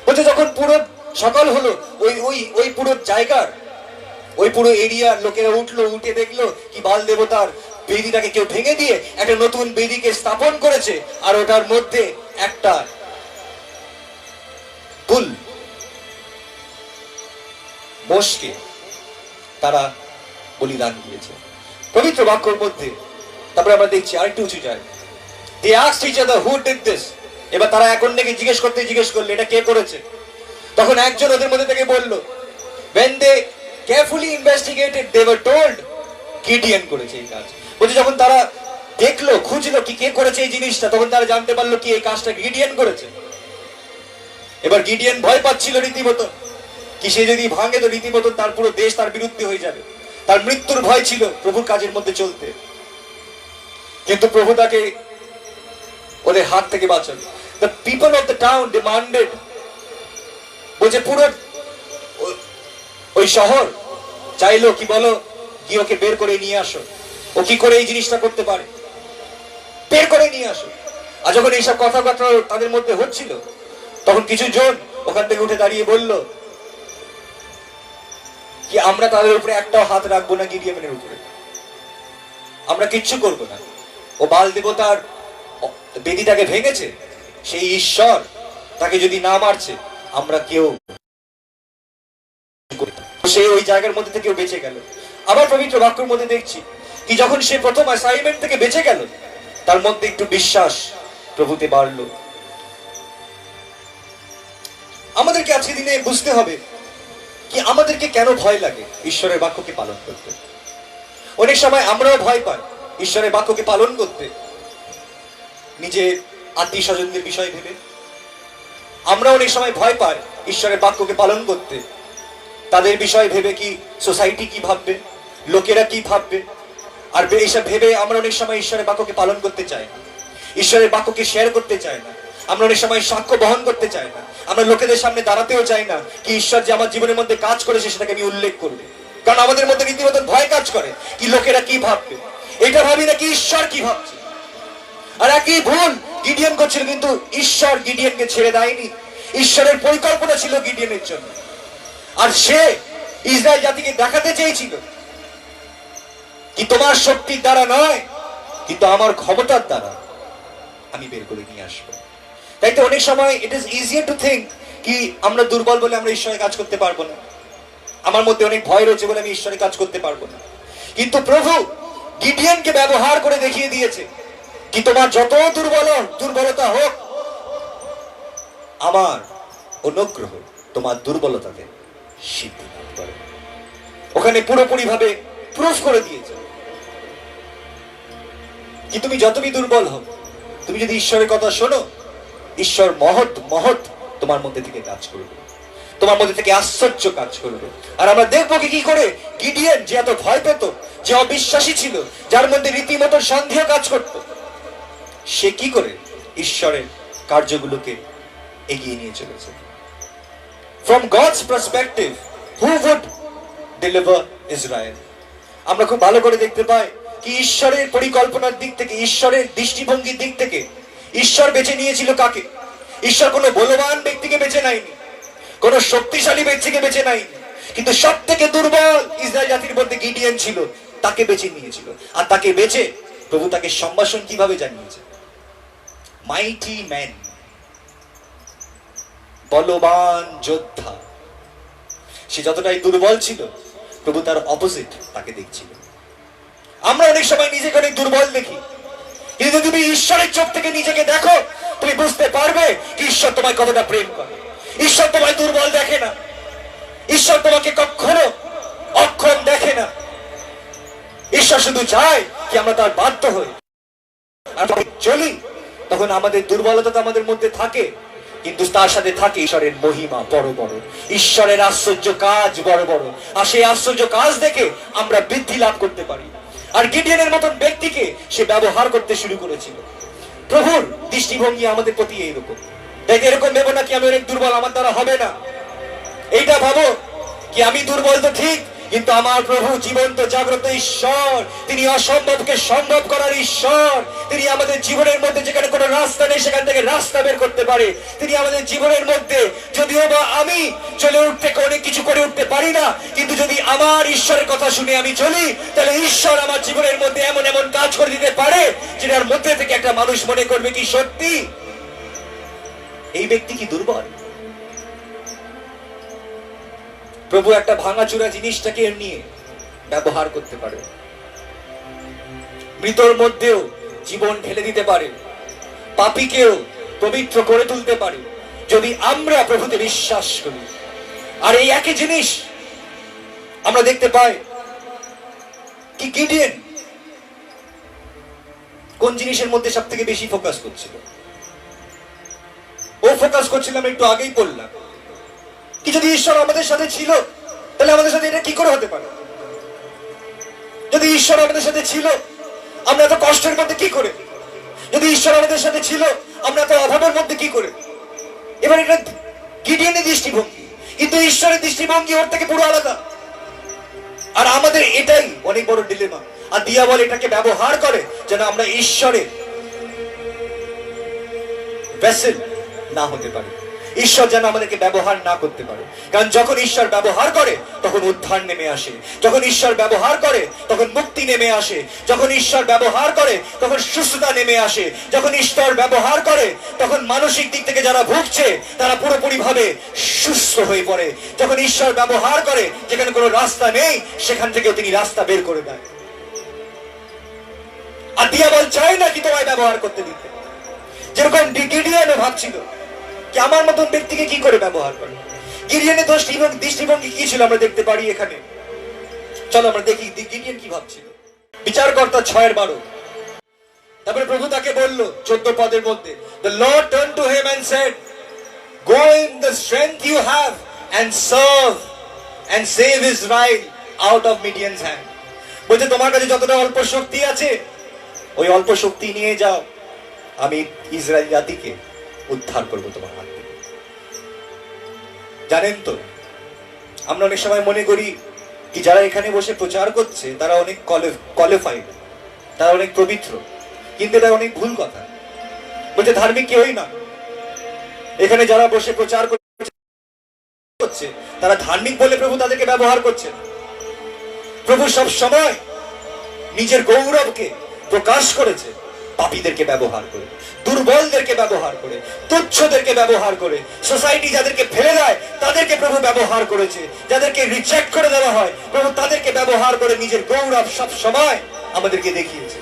বলছে যখন পুরো সকাল হলো, ওই পুরো জায়গার, ওই পুরো এরিয়ার লোকেরা উঠে দেখলো কি বাল দেবতার বেদিটাকে কেউ ভেঙে দিয়ে একটা নতুন বেদিকে স্থাপন করেছে, আর ওটার মধ্যে একটা বুল, মোষকে তারা বলিদান দিয়েছে পবিত্র বাক্যের মধ্যে। তারপরে আমরা দেখছি আরেকটু উঁচু যায়, they asked each other who did this. এবার তারা এখন নাকি জিজ্ঞেস করলো এটা কে করেছে। তখন একজন ওদের মধ্যে থেকে বলল, when they carefully investigated they were told Gideon করেছে এই কাজ। বলছে যখন তারা দেখলো, খুঁজলো কি কে করেছে এই জিনিসটা, তখন তারা জানতে পারলো কি এই কাজটা গিডিয়ন করেছে। এবার গিডিয়ন ভয় পাচ্ছিল রীতিমতো কি সে যদি ভাঙে তো রীতিমতো তার পুরো দেশ তার বিরুদ্ধে হয়ে যাবে। তার মৃত্যুর ভয় ছিল প্রভুর কাজের মধ্যে চলতে, কিন্তু প্রভু তাকে ওদের হাত থেকে বাঁচাল। The people of the town demanded, বলছে পুরো ওই শহর চাইলো কি বলো, গিয়ে ওকে বের করে নিয়ে আসো, ও কি করে এই জিনিসটা করতে পারে, বের করে নিয়ে আসো। আর যখন এইসব কথাবার্তা তাদের মধ্যে হচ্ছিল, তখন কিছু জন ওখান থেকে উঠে দাঁড়িয়ে বলল কি আমরা তাদের উপরে একটাও হাত রাখবো না গিডিয়নের উপরে, আমরা কিচ্ছু করব না। ও বাল দেবতার বেদিটাকে ভেঙেছে, সেই ঈশ্বর তাকে যদি না মারছে আমরা কেউ, সে ওই জায়গার মধ্যে থেকে বেঁচে গেল। আবার পবিত্র বাক্যের মধ্যে দেখছি কি যখন সে প্রথম অ্যাসাইনমেন্ট থেকে বেঁচে গেল, তার মধ্যে একটু বিশ্বাস প্রভুতে বাড়লো। আমাদেরকে আজকে দিনে বুঝতে হবে কি আমাদেরকে কেন ভয় লাগে ঈশ্বরের বাক্যকে পালন করতে। অনেক সময় আমরাও ভয় পাই ঈশ্বরের বাক্যকে পালন করতে, নিজের আত্মীয় স্বজনদের বিষয় ভেবে। আমরা অনেক সময় ভয় পাই ঈশ্বরের বাক্যকে পালন করতে, তাদের বিষয় ভেবে কি সোসাইটি কি ভাববে, লোকেরা কি ভাববে। আর এইসব ভেবে আমরা অনেক সময় ঈশ্বরের বাক্যকে পালন করতে চাই না, ঈশ্বরের বাক্যকে শেয়ার করতে চাই না, আমরা অনেক সময় সাক্ষ্য বহন করতে চাই না, আমরা লোকেদের সামনে দাঁড়াতেও চাই না কি ঈশ্বর যে আমার জীবনের মধ্যে কাজ করেছে সেটাকে আমি উল্লেখ করব। কারণ আমাদের মধ্যে রীতিমতো ভয় কাজ করে কি লোকেরা কি ভাববে, এটা ভাবি না কি ঈশ্বর কি ভাবছে। আর একই ভুল গিডিয়ন করছিল, কিন্তু ঈশ্বর গিডিয়নকে ছেড়ে দেয়নি। ঈশ্বরের পরিকল্পনা ছিল গিডিয়নের জন্য, আর সে ইসরায়েল জাতিকে দেখাতে চেয়েছিল কি তোমার শক্তির দ্বারা নয়, কিন্তু আমার ক্ষমতার দ্বারা আমি বের করে নিয়ে আসবো। তাই তো অনেক সময় it is easier to think কি আমরা দুর্বল বলে আমরা ঈশ্বরের কাজ করতে পারবো না, আমার মধ্যে অনেক ভয় রয়েছে বলে আমি ঈশ্বরের কাজ করতে পারবো না। কিন্তু প্রভু গিডিয়নকে ব্যবহার করে দেখিয়ে দিয়েছে কি তোমার যত দুর্বলতা হোক, আমার অনুগ্রহ তোমার দুর্বলতাকে সিদ্ধি লাভ করে। ওখানে পুরোপুরি ভাবে প্রুফ করে দিয়েছে কি তুমি যতই দুর্বল হও, তুমি যদি ঈশ্বরের কথা শোনো, ঈশ্বর মহৎ তোমার মধ্যে থেকে কাজ করবে, তোমার মধ্যে থেকে আশ্চর্য কাজ করবে। আর আমরা দেখবো কি করে গিডিয়ন, যে এত ভয় পেত, যে অবিশ্বাসী ছিল, যার মধ্যে রীতিমতো সন্দেহ কাজ করত, সে কি করে ঈশ্বরের কার্যগুলোকে এগিয়ে নিয়ে চলেছে। From God's perspective, who would deliver Israel? আমরা খুব ভালো করে দেখতে পাই কি ঈশ্বরের পরিকল্পনার দিক থেকে, ঈশ্বরের দৃষ্টিভঙ্গির দিক থেকে ঈশ্বর বেছে নিয়েছিল কাকে? ঈশ্বর কোনো বলবান ব্যক্তিকে বেছে নেয়নি, কোনো শক্তিশালী ব্যক্তিকে বেছে নেয়নি, কিন্তু সব থেকে দুর্বল ইসরায়েল জাতির মধ্যে গিডিয়ন ছিল, তাকে বেছে নিয়েছিল। আর তাকে বেছে প্রভু তাকে সম্ভাষণ কিভাবে জানিয়েছে? মাইটি ম্যান, বলবান যোদ্ধা। সে যতটাই দুর্বল ছিল, প্রভু তার অপোজিট তাকে দেখছিল। আমরা অনেক সময় নিজেকে অনেক দুর্বল দেখি, কিন্তু তুমি ঈশ্বরের চোখ থেকে নিজেকে দেখো, তুমি বুঝতে পারবে ঈশ্বর তোমায় কতটা প্রেম করে। ঈশ্বর তোমায় দুর্বল দেখে না, ঈশ্বর তোমাকে কখনো অক্ষম দেখে না। ঈশ্বর শুধু চায় কি আমরা তার বাধ্য হই আর চলি। তখন আমাদের দুর্বলতা তো আমাদের মধ্যে থাকে, কিন্তু তার সাথে থাকে ঈশ্বরের মহিমা বড় বড়, ঈশ্বরের আশ্চর্য কাজ বড় বড়। আর সেই আশ্চর্য কাজ দেখে আমরা বৃদ্ধি লাভ করতে পারি। আর গিডিয়নের মতন ব্যক্তিকে সে ব্যবহার করতে শুরু করেছিল। প্রভুর দৃষ্টিভঙ্গি আমাদের প্রতি এইরকম। তাই এরকম ভেবো না কি আমি অনেক দুর্বল, আমার দ্বারা হবে না। এইটা ভাবো কি আমি দুর্বল তো ঠিক, কিন্তু আমার প্রভু জীবন্ত জাগ্রত ঈশ্বর, তিনি অসম্ভবকে সম্ভব করার ঈশ্বর। তিনি আমাদের জীবনের মধ্যে যেখানে কোনো রাস্তা নেই, সেখান থেকে রাস্তা বের করতে পারে। তিনি আমাদের জীবনের মধ্যে, যদিও বা আমি চলে উঠতে অনেক কিছু করে উঠতে পারি না, কিন্তু যদি আমার ঈশ্বরের কথা শুনে আমি চলি, তাহলে ঈশ্বর আমার জীবনের মধ্যে এমন এমন কাজ করে দিতে পারে, যেটার মধ্যে থেকে একটা মানুষ মনে করবে কি সত্যি এই ব্যক্তি কি দুর্বল। প্রভু একটা ভাঙাচুরা জিনিসটাকে নিয়ে ব্যবহার করতে পারে, মৃতর মধ্যেও জীবন ঢেলে দিতে পারে, পাপীকেও পবিত্র করে তুলতে পারে, যদি আমরা প্রভুতে বিশ্বাস করি। আর এই একই জিনিস আমরা দেখতে পাই কি গিডিয়ন কোন জিনিসের মধ্যে সব থেকে বেশি ফোকাস করছিল। ও ফোকাস করছিলাম একটু আগেই বললাম কি যদি ঈশ্বর আমাদের সাথে ছিল, তাহলে আমাদের সাথে এটা কি করে হতে পারে? যদি ঈশ্বর আমাদের সাথে ছিল, আমরা এত কষ্টের মধ্যে কি করে? যদি ঈশ্বর আমাদের সাথে ছিল, আমরা এত অভাবের মধ্যে কি করে? এবার এটা গিডিয়নের দৃষ্টিভঙ্গি, কিন্তু ঈশ্বরের দৃষ্টিভঙ্গি ওর থেকে পুরো আলাদা। আর আমাদের এটাই অনেক বড় ডিলেমা। আর দিয়াবল এটাকে ব্যবহার করে যেন আমরা ঈশ্বরের ভেসেল না হতে পারি, ঈশ্বর যেন আমাদেরকে ব্যবহার না করতে পারে। কারণ যখন ঈশ্বর ব্যবহার করে তখন উদ্ধার নেমে আসে, যখন ঈশ্বর ব্যবহার করে তখন মুক্তি নেমে আসে, যখন ঈশ্বর ব্যবহার করে তখন সুস্থতা নেমে আসে, যখন ঈশ্বর ব্যবহার করে তখন মানসিক দিক থেকে যারা ভুগছে তারা পুরোপুরি ভাবে সুস্থ হয়ে পড়ে। যখন ঈশ্বর ব্যবহার করে যেখানে কোনো রাস্তা নেই, সেখান থেকে তিনি রাস্তা বের করে দেয়। আর দিয়াবল চায় না কি তোমায় ব্যবহার করতে দিতে। যেরকম গিডিয়নও ভাবছিল কি আমার মতন ব্যক্তিকে কি করে ব্যবহার করে। গিডিয়নের দৃষ্টিভঙ্গি কি ছিল আমরা দেখতে পারি এখানে। চলো আমরা দেখি গিডিয়ন কি ভাবছিল। বিচারকর্তা 6:12। তারপরে প্রভু তাকে বলল 14 পদের মধ্যে, The Lord turned to him and said, Go in the strength you have and serve and save Israel out of Midian's hand. বলছে তোমার কাছে যতটা অল্প শক্তি আছে, ওই অল্প শক্তি নিয়ে যাও, আমি ইসরায়েল জাতিকে উদ্ধার করবো তোমার হাত থেকে। জানেন তো, আমরা অনেক সময় মনে করি কি যারা এখানে বসে প্রচার করছে তারা অনেক কোয়ালিফাইড, তারা অনেক পবিত্র, কিন্তু এটা অনেক ভুল কথা। বলছে ধার্মিক কেউই না। এখানে যারা বসে প্রচার করছে তারা ধার্মিক বলে প্রভু তাদেরকে ব্যবহার করছে। প্রভু সব সময় নিজের গৌরবকে প্রকাশ করেছে পাপীদেরকে ব্যবহার করে, দুর্বলদেরকে ব্যবহার করে, তুচ্ছদেরকে ব্যবহার করে, সোসাইটি যাদেরকে ফেলে দেয় তাদেরকে প্রভু ব্যবহার করেছে, যাদেরকে রিজেক্ট করে দেওয়া হয় প্রভু তাদেরকে ব্যবহার করে নিজের গৌরব সব সময় আমাদেরকে দেখিয়েছে।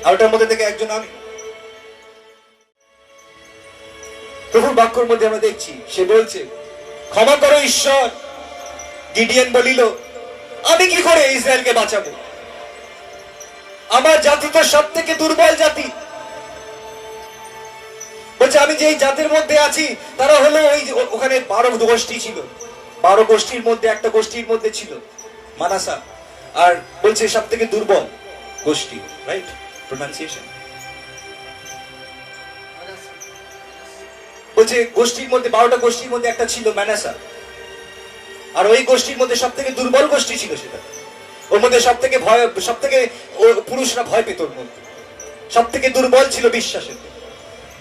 আর ওটার মধ্যে থেকে একজন আমি। প্রভুর বাক্যর মধ্যে আমরা দেখছি সে বলছে, ক্ষমা করো ঈশ্বর। গিডিয়ন বলিল, আমি কি করে ইসরায়েলকে বাঁচাবো? আমার জাতি তো সব থেকে দুর্বল জাতি। বলছে আমি যে জাতির মধ্যে আছি তারা হলো ওই ওখানে 12 গোষ্ঠী ছিল, 12 গোষ্ঠীর মধ্যে একটা গোষ্ঠীর মধ্যে ছিল মানাসা। আর বলছে সব থেকে দুর্বল গোষ্ঠী, রাইট প্রোনাউন্সিয়েশন? বলছে গোষ্ঠীর মধ্যে 12টা গোষ্ঠীর মধ্যে একটা ছিল মানাসা। আর ওই গোষ্ঠীর মধ্যে সব থেকে দুর্বল গোষ্ঠী ছিল সেটা। ওর মধ্যে সব থেকে পুরুষরা ভয় পেত। ওর মধ্যে সব থেকে দুর্বল ছিল বিশ্বাসের।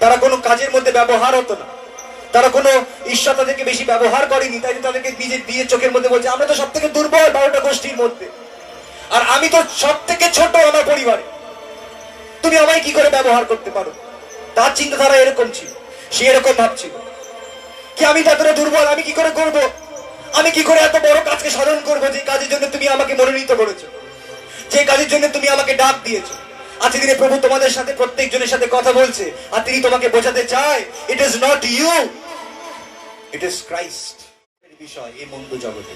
তারা কোনো কাজের মধ্যে ব্যবহার হতো না, তারা কোনো ঈশ্বর তাদেরকে বেশি ব্যবহার করেনি, তাই তাদেরকে নিজের দিয়ে চোখের মধ্যে বলছে আমরা তো সব থেকে দুর্বল 12টা গোষ্ঠীর মধ্যে, আর আমি তো সব থেকে ছোট আমার পরিবারে, তুমি আমায় কি করে ব্যবহার করতে পারো? তার চিন্তাধারা এরকম ছিল, সে এরকম ভাবছিল কি আমি এতটা দুর্বল, আমি কি করে করব, আমি কি করে এত বড় কাজকে সাধন করবো যে কাজের জন্য তুমি আমাকে মনোনীত করেছো, যে কাজের জন্য তুমি আমাকে ডাক দিয়েছো। আজকে দিনে প্রভু তোমাদের সাথে প্রত্যেক জনের সাথে কথা বলছে, আর তিনি তোমাকে বোঝাতে চায় it is not you, it is Christ. বিষয় এই মন্দ জগতে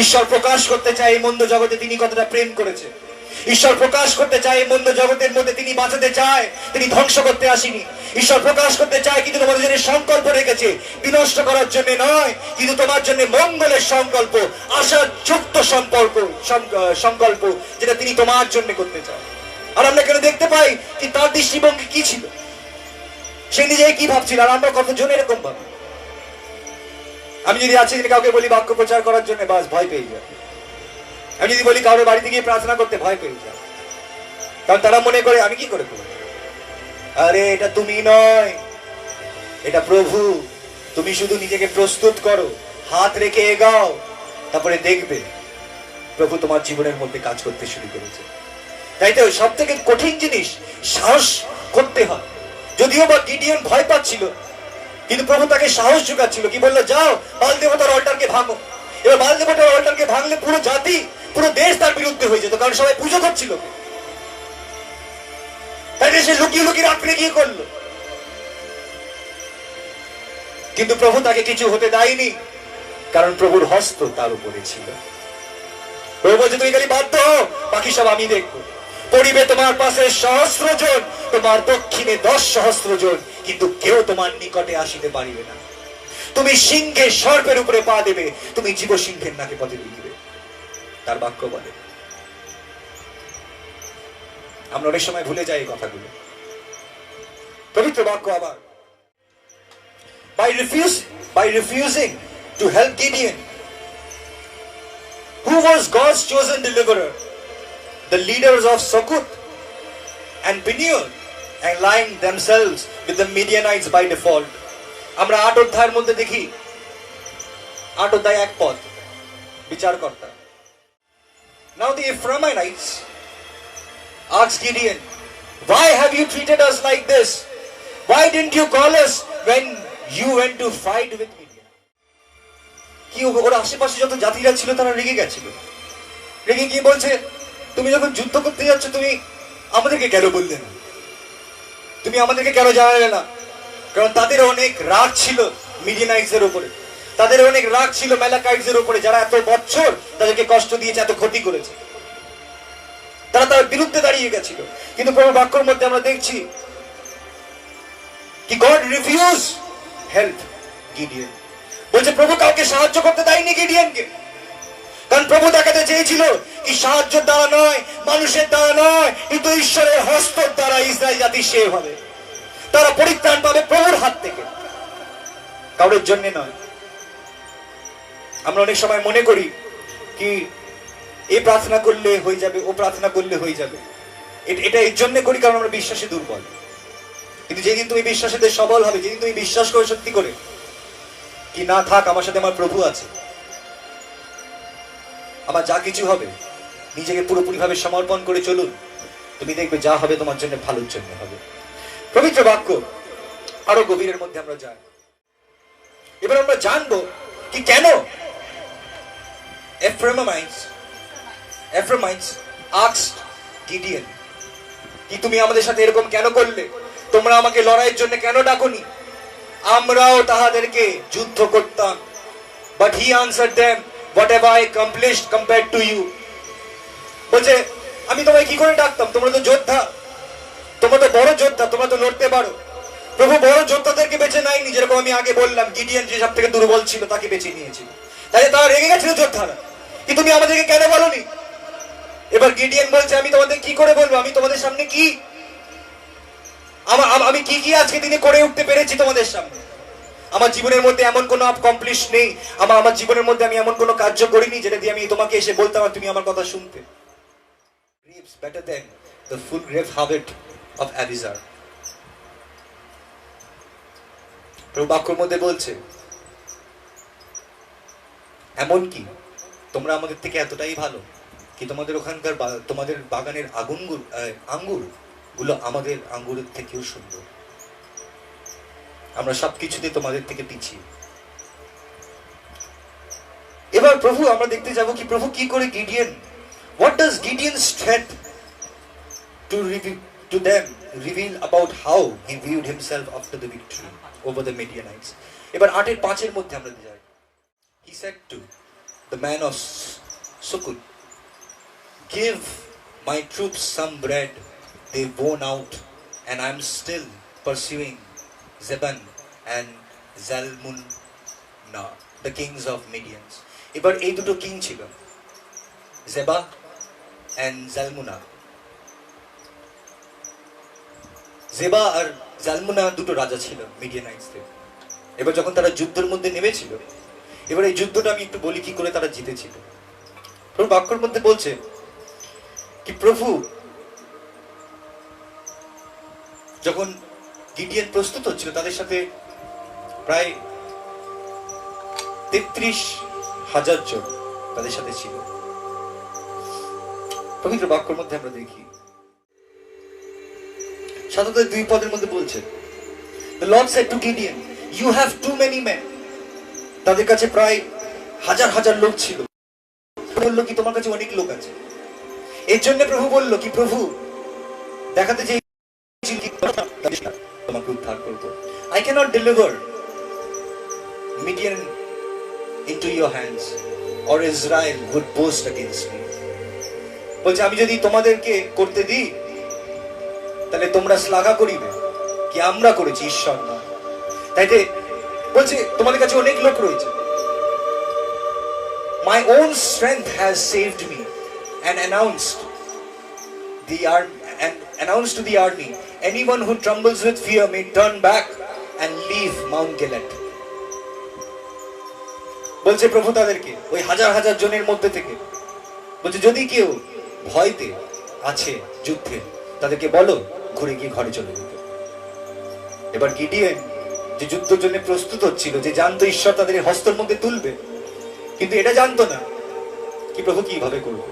ঈশ্বর প্রকাশ করতে চায় এই মন্দ জগতে তিনি কতটা প্রেম করেছে। ঈশ্বর প্রকাশ করতে চায় এই মন্দ জগতের মধ্যে তিনি বাঁচাতে চায়, তিনি ধ্বংস করতে আসেনি। ঈশ্বর প্রকাশ করতে চায় কিন্তু তোমাদের জন্য সংকল্প রেখেছে, বিনষ্ট করার জন্য নয়, কিন্তু তোমার জন্য মঙ্গলের সংকল্প, আশা যুক্ত সংকল্প যেটা তিনি তোমার জন্য করতে চায়। আর আমরা এখানে দেখতে পাই যে তার দৃষ্টিভঙ্গি কি ছিল, সে নিজে কি ভাবছিল, আর আমরা কতজন এরকম ভাবি। আমি যদি আজকে কাউকে বলি বাক্য প্রচার করার জন্য, বাস ভয় পেয়ে যায়। আমি যদি বলি কারোর বাড়িতে গিয়ে প্রার্থনা করতে, ভয় পেয়ে যায়, কারণ তারা মনে করে আমি কি করে করবো। আরে এটা তুমি নয়, এটা প্রভু। তুমি শুধু নিজেকে প্রস্তুত করো, হাত রেখে এগাও, তারপরে দেখবে প্রভু তোমার জীবনের মধ্যে কাজ করতে শুরু করেছে। তাই তো সব থেকে কঠিন জিনিস সাহস করতে হয়। যদিও বা গিডিয়ন ভয় পাচ্ছিল, কিন্তু প্রভু তাকে সাহস জোগাচ্ছিল। কি বললো? যাও বাল দেবতার অল্টারকে ভাঙো। এবার বাল দেবতার অল্টারকে ভাঙলে পুরো জাতি, পুরো দেশ তার বিরুদ্ধে হয়ে যেত, কারণ সবাই পুজো করছিল। তাই সে লুকিয়ে লুকিয়ে রাত্রে গিয়ে করলো, কিন্তু প্রভু তাকে কিছু হতে দেয়নি, কারণ প্রভুর হস্ত তার উপরে ছিল। প্রভু বলছে তুমি খালি বাধ্য হও, বাকি সব আমি দেখবো। পড়িবে তোমার পাশে 1,000 জন, তোমার দক্ষিণে 10,000 জন, কিন্তু কেউ তোমার নিকটে আসিতে পারিবে না। তুমি সিংহের সর্পের উপরে পা দেবে, তুমি জীব সিংহের নাকে পথে দিবে, তার বাক্য বলে। আমরা অনেক সময় ভুলে যাই এই কথাগুলো। পবিত্র বাক্য আবার by refusing to help Gideon, who was God's chosen deliverer, the leaders of Sukkot and Peniel aligned themselves with the Midianites by default. আমরা 8 অধ্যায়ের মধ্যে দেখি, 8 অধ্যায় 1 পদ, বিচারকর্তা। Now the Ephraimites asked Gideon, why have you treated us like this? Why didn't you call us when you went to fight with Midian? কি ওর আশেপাশে যত জাতিরা ছিল তারা রেগে গেছিল। রেগে গিয়ে বলছে, তুমি যখন যুদ্ধ করতে যাচ্ছ তুমি আমাদেরকে কেন বললে না, তুমি আমাদেরকে কেন জানালে না? কারণ তাদের অনেক রাগ ছিল মিডিয়ানাইটসের উপরে, তাদের অনেক রাগ ছিল ম্যালাকাইটসের উপরে, যারা এত বছর তাদেরকে কষ্ট দিয়েছে, এত ক্ষতি করেছে। তারা তার বিরুদ্ধে দাঁড়িয়ে গেছিল। কিন্তু প্রভু বাক্যের মধ্যে আমরা দেখছি কি গড রিফিউজ হেল্প গিডিয়ন। বলছে প্রভু কাউকে সাহায্য করতে দেয়নি গিডিয়নকে, কারণ প্রভু দেখাতে চেয়েছিল কি সাহায্যের দ্বারা নয়, মানুষের দ্বারা নয়, কিন্তু ঈশ্বরের হস্তর দ্বারা ইসরায়েল জাতি সেভ হবে, তারা পরিত্রাণ পাবে প্রভুর হাত থেকে, কারোর জন্য নয়। আমরা অনেক সময় মনে করি কি এই প্রার্থনা করলে হয়ে যাবে, ও প্রার্থনা করলে হয়ে যাবে। এটা এর জন্য করি কারণ আমরা বিশ্বাসে দুর্বল। কিন্তু যেদিন তুমি বিশ্বাসেতে সবল হবে, যেদিন তুমি বিশ্বাস করে সত্যি করে কি না থাক আমার সাথে আমার প্রভু আছে, আমার যা কিছু হবে নিজেকে পুরোপুরি ভাবে সমর্পণ করে চলুন, তুমি দেখবে যা হবে তোমার জন্য ভালোর জন্য হবে। পবিত্র বাক্য আরো গভীরের মধ্যে আমরা যাই। এবার আমরা জানবো কি কেন এফ্রাইমিtes asked Gideon, কি তুমি আমাদের সাথে এরকম কেন করলে? তোমরা আমাকে লড়াইয়ের জন্য কেন ডাকোনি? আমরাও তাহাদেরকে যুদ্ধ করতাম। But he answered them, what have I accomplished compared to you? বলছে, আমি তোমায় কি করে ডাকতাম? তোমরা তো যোদ্ধা, তোমরা তো বড় যোদ্ধা, তোমরা তো লড়তে পারো। প্রভু বড় যোদ্ধাদেরকে বেছে নেয়নি, যেরকম আমি আগে বললাম, গিডিয়ন যে সব থেকে দুর্বল ছিল তাকে বেছে নিয়েছিল। তাই তারা রেগে গেছিল যোদ্ধারা, কি তুমি আমাদেরকে কেন বলনি? এবার গিডিয়ন বলছে, আমি তোমাদের কি করে বলবো? আমি তোমাদের সামনে কি, আমি কি কি আজকে দিনে করে উঠতে পেরেছি তোমাদের সামনে? আমার জীবনের মধ্যে এমন কোনো অ্যাকমপ্লিশ নেই, আমার জীবনের মধ্যে আমি এমন কোনো কার্য করিনি যেটা দিয়ে আমি তোমাকে এসে বলতাম আর তুমি আমার কথা শুনতে। Grapes better than the full grape habit of Abizar. প্রভু বাক্যের মধ্যে বলছে, এমন কি তোমরা আমাদের থেকে এতটাই ভালো কি তোমাদের ওখানকার তোমাদের বাগানের আঙ্গুর গুলো আমাদের আঙ্গুরের থেকেও সুন্দর। আমরা সবকিছুতে তোমাদের থেকে পিছিয়ে। এবার প্রভু আমরা দেখতে যাব কি প্রভু কি করে Gideon, what does Gideon's strength to them reveal about how he viewed himself after the victory over the Midianites. এবার 8:5 মধ্যে আমরা যাই। He said to the man of Sukut, give my troops some bread, they've worn out, and I'm still pursuing Zeban and Zalmunna, the kings of Midians. এবার এই দুটো king ছিল, Zeba and জালমুনা। Zeba আর জালমুনা দুটো রাজা ছিল মিডিয়ানাইটসদের। এবার যখন তারা যুদ্ধের মধ্যে নেমেছিল, এবার এই যুদ্ধটা আমি একটু বলি কি করে তারা জিতেছিল। প্রভু বাক্যের মধ্যে বলছে কি প্রভু যখন গিডিয়ন প্রস্তুত হচ্ছিল, তাদের সাথে প্রায় 33,000 জন তাদের সাথে ছিল। পবিত্র বাক্যের মধ্যে আমরা দেখি 7:2 মধ্যে বলছে, the Lord said to Gideon, you have too many men. তাদের কাছে প্রায় হাজার হাজার লোক ছিল। বললো কি তোমার কাছে অনেক লোক আছে। এর জন্য প্রভু বললো কি প্রভু দেখাতে যে তোমাকে উদ্ধার করবো। I cannot deliver Midian into your hands or Israel would boast against me. বলছে আমি যদি তোমাদেরকে করতে দিই তাহলে তোমরা শ্লাঘা করিবে কি আমরা করেছি, ঈশ্বর না। তাই বলছে তোমাদের কাছে অনেক লোক রয়েছে। My own strength has saved me and announced to the army, anyone who trembles with fear may turn back and leave Mount Gilead. বলছে প্রভু তাদেরকে ওই হাজার হাজার জনের মধ্যে থেকে বলছে যদি কেউ ভয়তে আছে যুদ্ধে তাদেরকে বলো ঘুরে গিয়ে ঘরে চলে যেতে। এবার গিডিয়ন যে যুদ্ধের জন্য প্রস্তুত হচ্ছিল, যে জানতো ঈশ্বর তাদের হস্তের মধ্যে তুলবে, কিন্তু এটা জানতো না কি প্রভু কিভাবে করবে।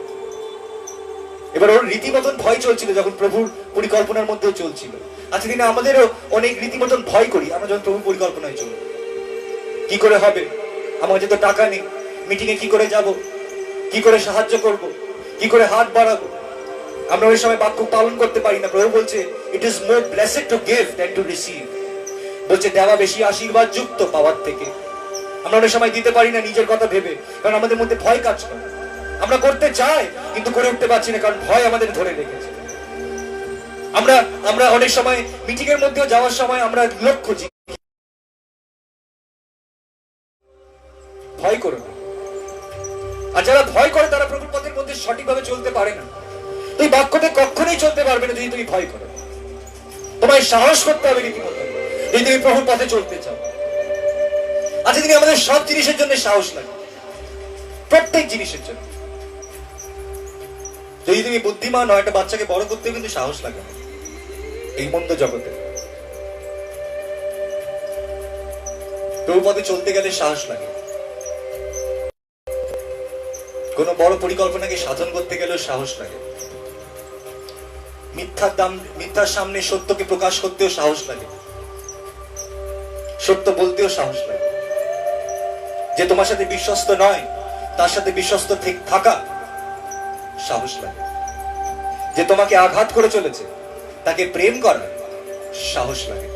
এবার ওর রীতিমতন ভয় চলছিল যখন প্রভুর পরিকল্পনার মধ্যেও চলছিল। আজকে দিনে আমাদেরও অনেক রীতিমতন ভয় করি আমরা যখন প্রভুর পরিকল্পনায় চলি। কি করে হবে, আমার কাছে তো টাকা নেই, মিটিং এ কি করে যাব, কি করে সাহায্য করব, কি করে হাত বাড়াবো। আমরা ওই সময় বাক্য পালন করতে পারি না। প্রভু বলছে it is more blessed to give than to receive. বলছে দেওয়া বেশি আশীর্বাদ যুক্ত পাওয়ার থেকে। আমরা অনেক সময় দিতে পারি না নিজের কথা ভেবে, কারণ আমাদের মধ্যে ভয় কাজ করে। আমরা করতে চাই কিন্তু করে উঠতে পারছি না, কারণ ভয় আমাদের ধরে রেখেছে। আমরা অনেক সময় মিটিং এর মধ্যেও যাওয়ার সময় আমরা লোক খুঁজি, ভয় করে। আর যারা ভয় করে তারা প্রভুর পথের মধ্যে সঠিকভাবে চলতে পারে না। এই বাক্যতে কখনোই চলতে পারবে না যদি তুমি ভয় করো। তোমায় সাহস করতে হবে রীতিমতো যদি তুমি প্রভুর পথে চলতে চাও। আজকে দিনে আমাদের সব জিনিসের জন্য সাহস লাগে, প্রত্যেক জিনিসের জন্য। যদি তুমি বুদ্ধিমান হয়, একটা বাচ্চাকে বড় করতেও কিন্তু সাহস লাগে না এই মন্দ জগতে। প্রভু পথে চলতে গেলে সাহস লাগে। কোন বড় পরিকল্পনাকে সাধন করতে গেলেও সাহস লাগে। মিথ্যার সামনে সত্যকে প্রকাশ করতেও সাহস লাগে, সত্য বলতেও সাহস লাগে। যে তোমার সাথে বিশ্বস্ত নয় তার সাথে বিশ্বস্ত থাকা সাহস লাগে। যে তোমাকে আঘাত করে চলেছে তাকে প্রেম করার সাহস লাগে,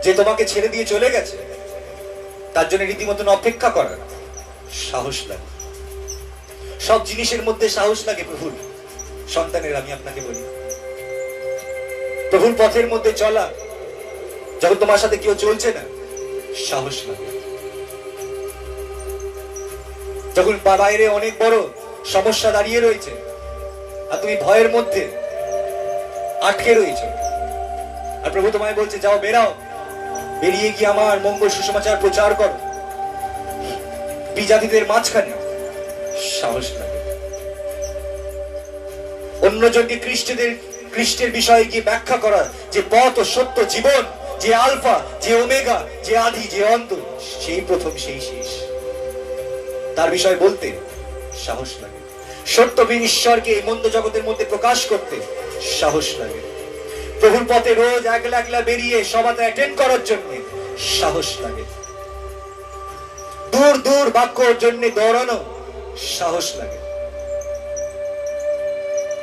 যে তোমাকে ছেড়ে দিয়ে চলে গেছে তার জন্য রীতিমতন অপেক্ষা করার সাহস লাগে। সব জিনিসের মধ্যে সাহস লাগে প্রভুর সন্তানের। আমি আপনাকে বলি, প্রভুর পথের মধ্যে চলা, যখন তোমার সাথে কেউ চলছে না, সাহস লাগে। যখন বাইরে অনেক বড় সমস্যা দাঁড়িয়ে রয়েছে আর তুমি ভয়ের মধ্যে আটকে রয়েছে, আর প্রভু তোমায় বলছে যাও, বেরাও, বেরিয়ে গিয়ে আমার মঙ্গল সুসমাচার প্রচার করো বিজাতিদের মাঝখানে, সাহস লাগে। অন্যজনকে খ্রিস্টের বিষয়ে গিয়ে ব্যাখ্যা করা, যে পথ ও সত্য জীবন, যে আলফা, যে ওমেগা, যে আদি, যে অন্ত, সেই প্রথম সেই শেষ, তার বিষয় বলতে সাহস লাগে। সত্যবীর ঈশ্বরকে এই মন্দ জগতের মধ্যে প্রকাশ করতে সাহস লাগে। প্রভুর পথে রোজ একলা একলা বেরিয়ে সভাতে অ্যাটেন্ড করার জন্য সাহস লাগে। দূর দূর বাক্যর জন্য দৌড়ানো সাহস লাগে।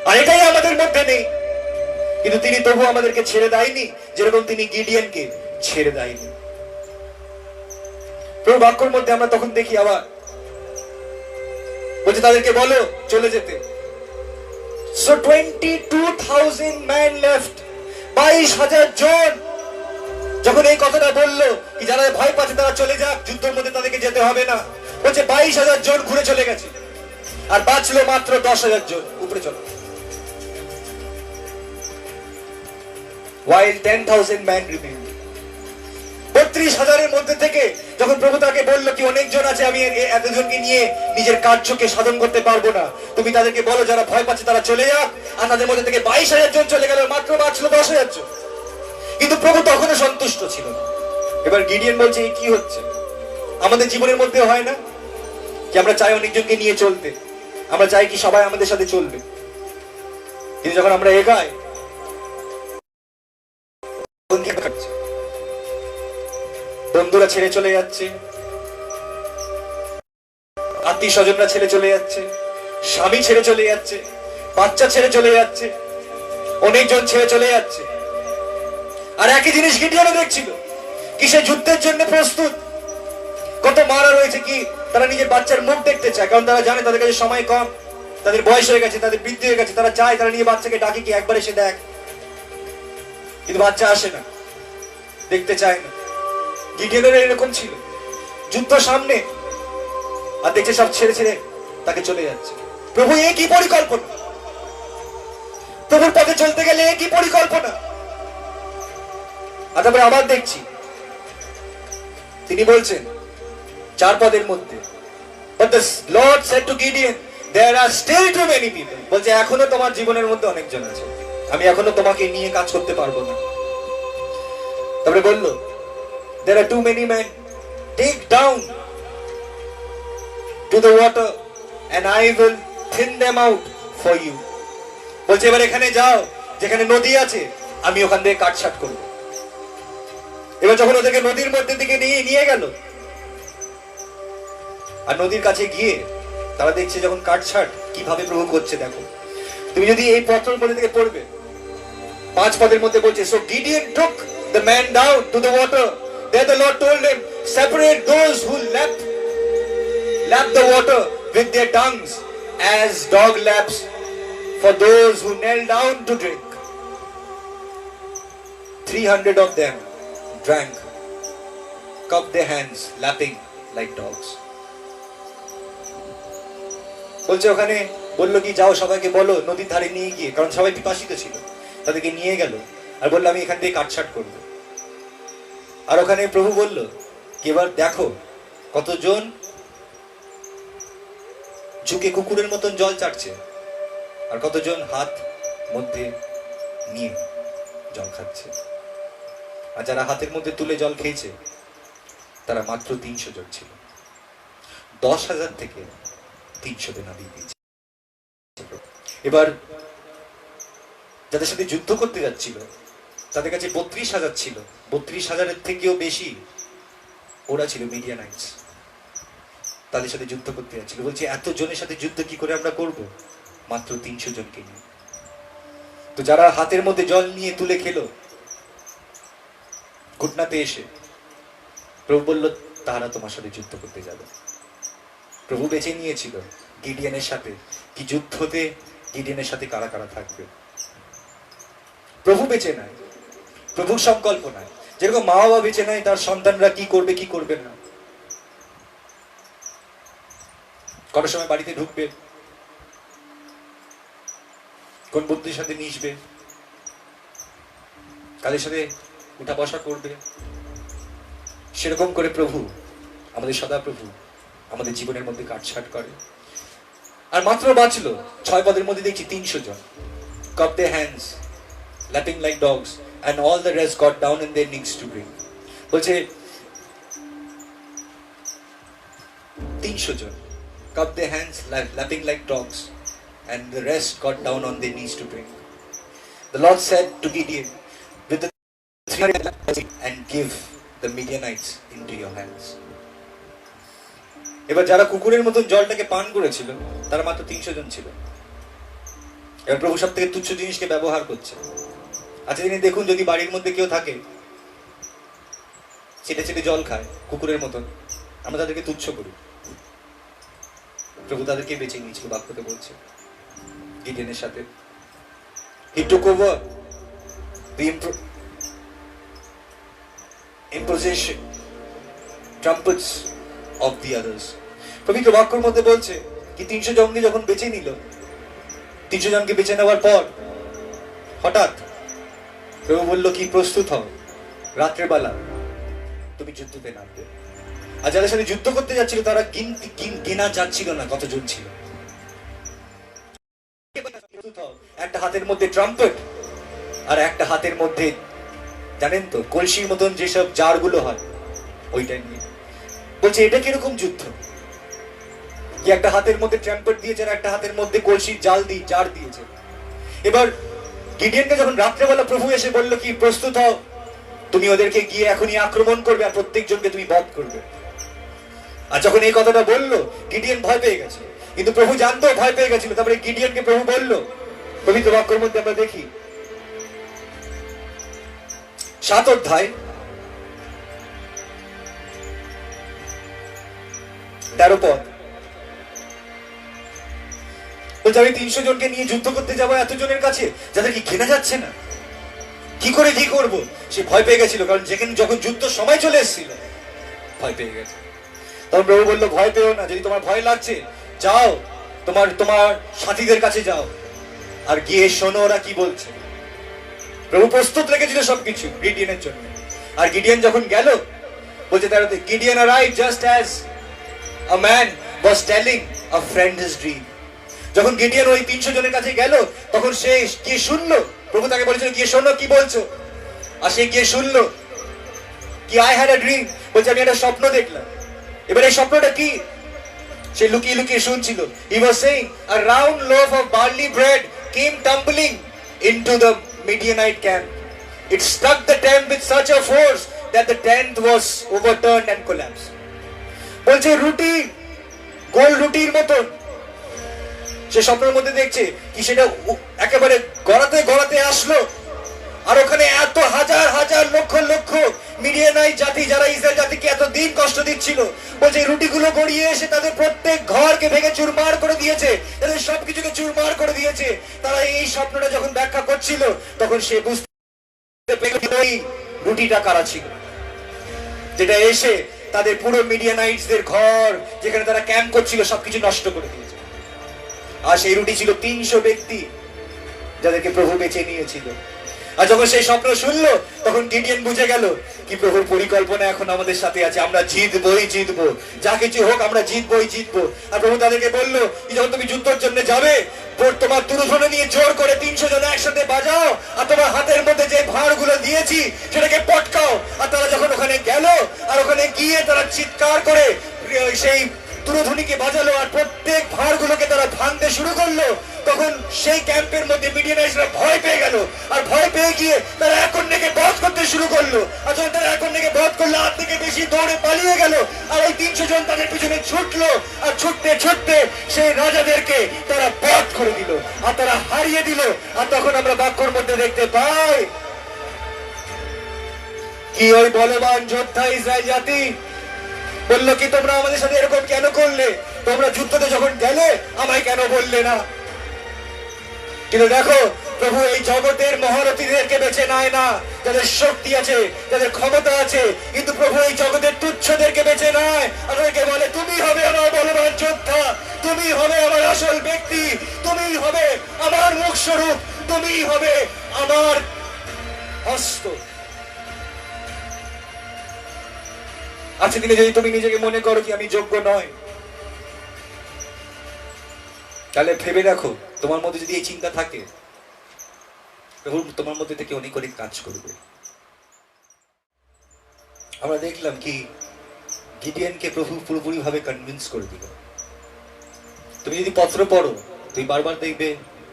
আর এটাই আমাদের মধ্যে নেই, কিন্তু তিনি তবু আমাদেরকে ছেড়ে দেয়নি, যেরকম তিনি গিডিয়নকে ছেড়ে দেয়নি। প্রভু বাক্যর মধ্যে আমরা তখন দেখি আবার বলছে তাদেরকে বলো চলে যেতে। So 22,000 men left, 22,000 জন যখন এই কথাটা বললো কি যারা ভয় পাচ্ছে তারা চলে যাক, যুদ্ধের মধ্যে তাদেরকে যেতে হবে না, বলছে 22,000 জন ঘুরে চলে গেছে, আর বাঁচলো মাত্র 10,000 জন। উপরে চলো। While 10,000 men remained, 32,000-এর মধ্যে থেকে যখন প্রভু তাকে বললো কি অনেকজন আছে, আমি এতজনকে নিয়ে নিজের কার্যকে সাধন করতে পারবো না, তুমি তাদেরকে বলো যারা ভয় পাচ্ছে তারা চলে যাক, আর তাদের মধ্যে থেকে 22,000 জন চলে গেল, মাত্র বাঁচলো 10,000 জন। কিন্তু প্রভু তখনও সন্তুষ্ট ছিল না। এবার গিডিয়ন বলছে এই কি হচ্ছে? আমাদের জীবনের মধ্যে হয় না কি আমরা চাই অনেকজনকে নিয়ে চলতে, আমরা চাই কি সবাই আমাদের সাথে চলবে, কিন্তু যখন আমরা এগাই বন্ধুরা ছেড়ে চলে যাচ্ছে, আত্মীয় স্বজনরা ছেড়ে চলে যাচ্ছে, স্বামী ছেড়ে চলে যাচ্ছে, বাচ্চা ছেড়ে চলে যাচ্ছে, অনেকজন ছেড়ে চলে যাচ্ছে। আর একই জিনিস গিডিয়নও দেখছিল কি সে যুদ্ধের জন্য প্রস্তুত। কত মারা রয়েছে কি তারা নিজের বাচ্চার মুখ দেখতে চায়, কারণ তারা জানে তাদের কাছে সময় কম, তাদের বয়স হয়ে গেছে, তাদের বৃদ্ধি হয়ে গেছে, তারা চায় তারা নিয়ে বাচ্চাকে ডাকে কি একবার এসে দেখ, কিন্তু বাচ্চা আসে না, দেখতে চায় না। গিডিয়নের এরকম ছিল, যুদ্ধ সামনে আর দেখছে সব ছেড়ে ছেড়ে তাকে চলে যাচ্ছে। প্রভু এ কি পরিকল্পনা? প্রভুর পথে চলতে গেলে এ কি পরিকল্পনা? আর তারপরে আবার দেখছি তিনি বলছেন 4 পদের মধ্যে, but the Lord said to Gideon, there are still too many people, বলছে এখনো তোমার জীবনের মধ্যে অনেকজন আছে, আমি এখনো তোমাকে নিয়ে কাজ করতে পারবো না। তারপরে বলল there are too many men, take down to the water and I will thin them out for you, বলছে এবার এখানে যাও যেখানে নদী আছে, আমি ওখান থেকে কাটছাট করব। এবার যখন ওদেরকে নদীর মধ্যে দিকে নিয়ে গেল, আর নদীর কাছে গিয়ে তারা দেখছে যখন কাটছাট কিভাবে প্রভু করছে। দেখো তুমি যদি এই পত্রের মধ্যে থেকে পড়বে, 5 পদের মধ্যে বলছে, so Gideon took the man down to the water, there the Lord told him, separate those who lap the water with their tongues as dog laps for those who kneel down to drink. 300 of them drank, cupped their hands, lapping like dogs. বলছে ওখানে বললো কি যাও সবাইকে বলো নদীর ধারে নিয়ে গিয়ে, কারণ সবাই পিপাসিত ছিল, তাদেরকে নিয়ে গেল আর বললো আমি এখান থেকে কাটছাট করবো। আর ওখানে প্রভু বলল কি এবার দেখো কতজন ঝুঁকে কুকুরের মতন জল চাটছে, আর কতজন হাত মধ্যে নিয়ে জল খাচ্ছে। আর যারা হাতের মধ্যে তুলে জল খেয়েছে তারা মাত্র 300 জন ছিল। 10,000 থেকে 300 নামিয়ে দিয়েছে। এবার যাদের সাথে যুদ্ধ করতে যাচ্ছিল তাদের কাছে 32,000 ছিল, 32,000-এর থেকেও বেশি ওরা ছিল মিডিয়ানাইটস, তাদের সাথে যুদ্ধ করতে যাচ্ছিল। বলছে এত জনের সাথে যুদ্ধ কি করে আমরা করব? মাত্র 300 জনকে নিয়ে। তো যারা হাতের মধ্যে জল নিয়ে তুলে খেলো ঘটনাতে এসে, প্রভু বলল তারা তোমার সাথে যুদ্ধ করতে যাবে। প্রভু বেছে নিয়েছিল গিডিয়নের সাথে কি যুদ্ধতে গিডিয়নের সাথে কারা কারা থাকবে। প্রভু বেছে নেয়, প্রভুর সংকল্প নাই। যেরকম মা বাবা বেছে নেয় তার সন্তানরা কি করবে কি করবে না। কটার সময় বাড়িতে ঢুকবে, কোন বন্ধুদের সাথে মিশবে, কাদের সাথে উঠা বসা করবে, সেরকম করে প্রভু, আমাদের সদা প্রভু আমাদের জীবনের মধ্যে কাটছাট করে। আর মাত্র বাঁচলো 6 পদের মধ্যে দেখছি 300 জন। cup their hands lapping like dogs and all the rest got down in their knees to drink। বলছে 300 জন, cup their hands lapping like dogs and the rest got down on their knees to drink। The Lord said to Gideon, with the 300 and give the Midianites into your hands। এবার যারা কুকুরের মতন জলটাকে পান করেছিল তারা মাত্র 300 জন ছিল। এবার প্রভু সব থেকে তুচ্ছ জিনিসকে ব্যবহার করছে। আচ্ছা তিনি দেখুন, যদি বাড়ির মধ্যে কেউ থাকে ছেটে ছেটে জল খায় কুকুরের মতন, আমরা তাদেরকে তুচ্ছ করি। প্রভু তাদেরকে বেঁচে নিয়েছিল, বাক্যতে বলছে গিডিয়নের সাথে। He took over the imposition trumpets of the others। পবিত্র বাক্যের মধ্যে বলছে কি 300 জনকে যখন বেঁচে নিল, 300 জনকে বেঁচে নেওয়ার পর হঠাৎ প্রভু বলল কি প্রস্তুত হও, রাত্রের বেলা তুমি যুদ্ধতে নামবে। আর যাদের সাথে যুদ্ধ করতে যাচ্ছিল তারা গিনা যাচ্ছিল না কতজন ছিল। একটা হাতের মধ্যে ট্রাম্পেট আর একটা হাতের মধ্যে জানেন তো কলসির মতন যেসব জারগুলো হয় ওইটা নিয়ে। বলছে এটা কিরকম যুদ্ধ, কি একটা হাতের মধ্যে ট্রাম্পেট দিয়েছে আর একটা হাতের মধ্যে কলসির জার দিয়েছে। এবার গিডিয়নকে যখন রাত্রেবেলা প্রভু এসে বলল কি প্রস্তুত হও, তুমি ওদেরকে গিয়ে এখনই আক্রমণ করবে আর প্রত্যেকজনকে তুমি বধ করবে। আর যখন এই কথাটা বললো গিডিয়ন ভয় পেয়ে গেছে, কিন্তু প্রভু জানতো ভয় পেয়ে গেছিল। তারপরে গিডিয়নকে প্রভু বলল, পবিত্র বাক্যের মধ্যে আমরা দেখি 7 অধ্যায় 13 পদ, বলছে আমি 300 জনকে নিয়ে যুদ্ধ করতে যাবো এত জনের কাছে যাদের কি ঘেনা যাচ্ছে না, কি করে কি করব। সে ভয় পেয়ে গেছিল, কারণ যেখানে যখন যুদ্ধ সময় চলে এসেছিল ভয় পেয়ে গেছে। তখন প্রভু বললো ভয় পেও না, যদি তোমার ভয় লাগছে যাও তোমার সাথীদের কাছে যাও আর গিয়ে শোনো ওরা কি বলছে। প্রভু প্রস্তুত রেখেছিল সবকিছু গিডিয়নের জন্য। আর গিডিয়ন যখন গেল বলছে তার Gideon arrived just as a man was telling a friend his dream। যখন গিডিয়ন ওই 300 জনের কাছে গেল তখন সে গিয়ে শুনলো, প্রভু তাকে বলেছিল গিয়ে শোনো কি বলছো। আর সে গিয়ে শুনলো কি I had a dream, বলছে আমি একটা স্বপ্ন দেখলাম। এবার এই স্বপ্নটা কি, সে লুকিয়ে লুকিয়ে শুনছিল। He was saying a round loaf of barley bread came tumbling into the Midianite camp। It struck the tent with such a force that the tent was overturned and collapsed। বলছে রুটি, গোল রুটির মতন সে স্বপ্নের মধ্যে দেখছে কি সেটা একেবারে গড়াতে গড়াতে আসলো। আর ওখানে এত হাজার হাজার লক্ষ লক্ষ মিডিয়ানাইট জাতি যারা ইসরায়েল জাতিকে এত দিন কষ্ট দিচ্ছিল, বলছে রুটিগুলো গড়িয়ে এসে তাদের প্রত্যেক ঘরকে ভেঙে চুরমার করে দিয়েছে, তাদের সবকিছুকে চুরমার করে দিয়েছে। তারা এই স্বপ্নটা যখন ব্যাখ্যা করছিল তখন সে বুঝতে পেরেছিল ওই রুটিটা কারা ছিল, যেটা এসে তাদের পুরো মিডিয়ানাইটসদের ঘর যেখানে তারা ক্যাম্প করছিল সবকিছু নষ্ট করে দিয়েছে। আর সেই রুটি ছিল 300 ব্যক্তি যাদেরকে প্রভু বেছে নিয়েছিল। আর যখন সেই স্বপ্ন শুনলো তখন গিডিয়ন বুঝে গেল কি প্রভুর পরিকল্পনা এখন আমাদের সাথে আছে, আমরা জিতবো, যা কিছু হোক আমরা জিতবো। আর প্রভু তাদেরকে বললো যখন তুমি যুদ্ধের জন্য যাবে তোমার তুরুধনু নিয়ে জোর করে 300 জন একসাথে বাজাও আর তোমার হাতের মধ্যে যে ভাঁড়গুলো দিয়েছি সেটাকে পটকাও। আর তারা যখন ওখানে গেল আর ওখানে গিয়ে তারা চিৎকার করে সেই তুরুধুনিকে বাজালো আর প্রত্যেক ভাঁড়গুলোকে তারা ভাঙতে শুরু করলো, তখন সেই ক্যাম্পের মধ্যে মিডিয়ানাইটসরা ভয় পেয়ে গেল। আর ভয় পেয়ে গিয়ে তারা এক অন্যকে বধ করতে শুরু করলো। আর যখন তারা এক অন্যকে বধ করলো হাত থেকে বেশি দৌড়ে পালিয়ে গেল, আর এই 300 জন তাদের পিছনে ছুটলো, আর ছুটতে ছুটতে সেই রাজাদেরকে তারা বধ করে দিল, আর তারা হারিয়ে দিল। আর তখন আমরা বাক্যর মধ্যে দেখতে পাই কি ওই বলবান যোদ্ধা ইসরায়েল জাতি বললো কি, তোমরা আমাদের সাথে এরকম কেন করলে? তোমরা যুদ্ধতে যখন গেলে আমায় কেন বললে না? কিন্তু দেখো, প্রভু এই জগতের মহারথীদেরকে বেছে নেয় না, যাদের শক্তি আছে, যাদের ক্ষমতা আছে, কিন্তু প্রভু এই জগতের তুচ্ছদেরকে বেছে নেয়। আমাদেরকে বলে, তুমি হবে আমার বলবান যোদ্ধা, তুমি হবে আমার আসল ব্যক্তি, তুমি হবে আমার মুখ স্বরূপ, তুমি হবে আমার হস্ত। আজকে দিনে যদি তুমি নিজেকে মনে করো কি আমি যোগ্য নয়, তাহলে ভেবে দেখো, তোমার মধ্যে যদি এই চিন্তা থাকে, প্রভু তোমার মধ্যে থেকে অনেক অনেক কাজ করবে। আমরা দেখলাম কি গিডিয়নকে প্রভু পুরোপুরি ভাবে কনভিন্স করে দিল। তুমি যদি পত্র পড়ো, তুমি বারবার দেখবে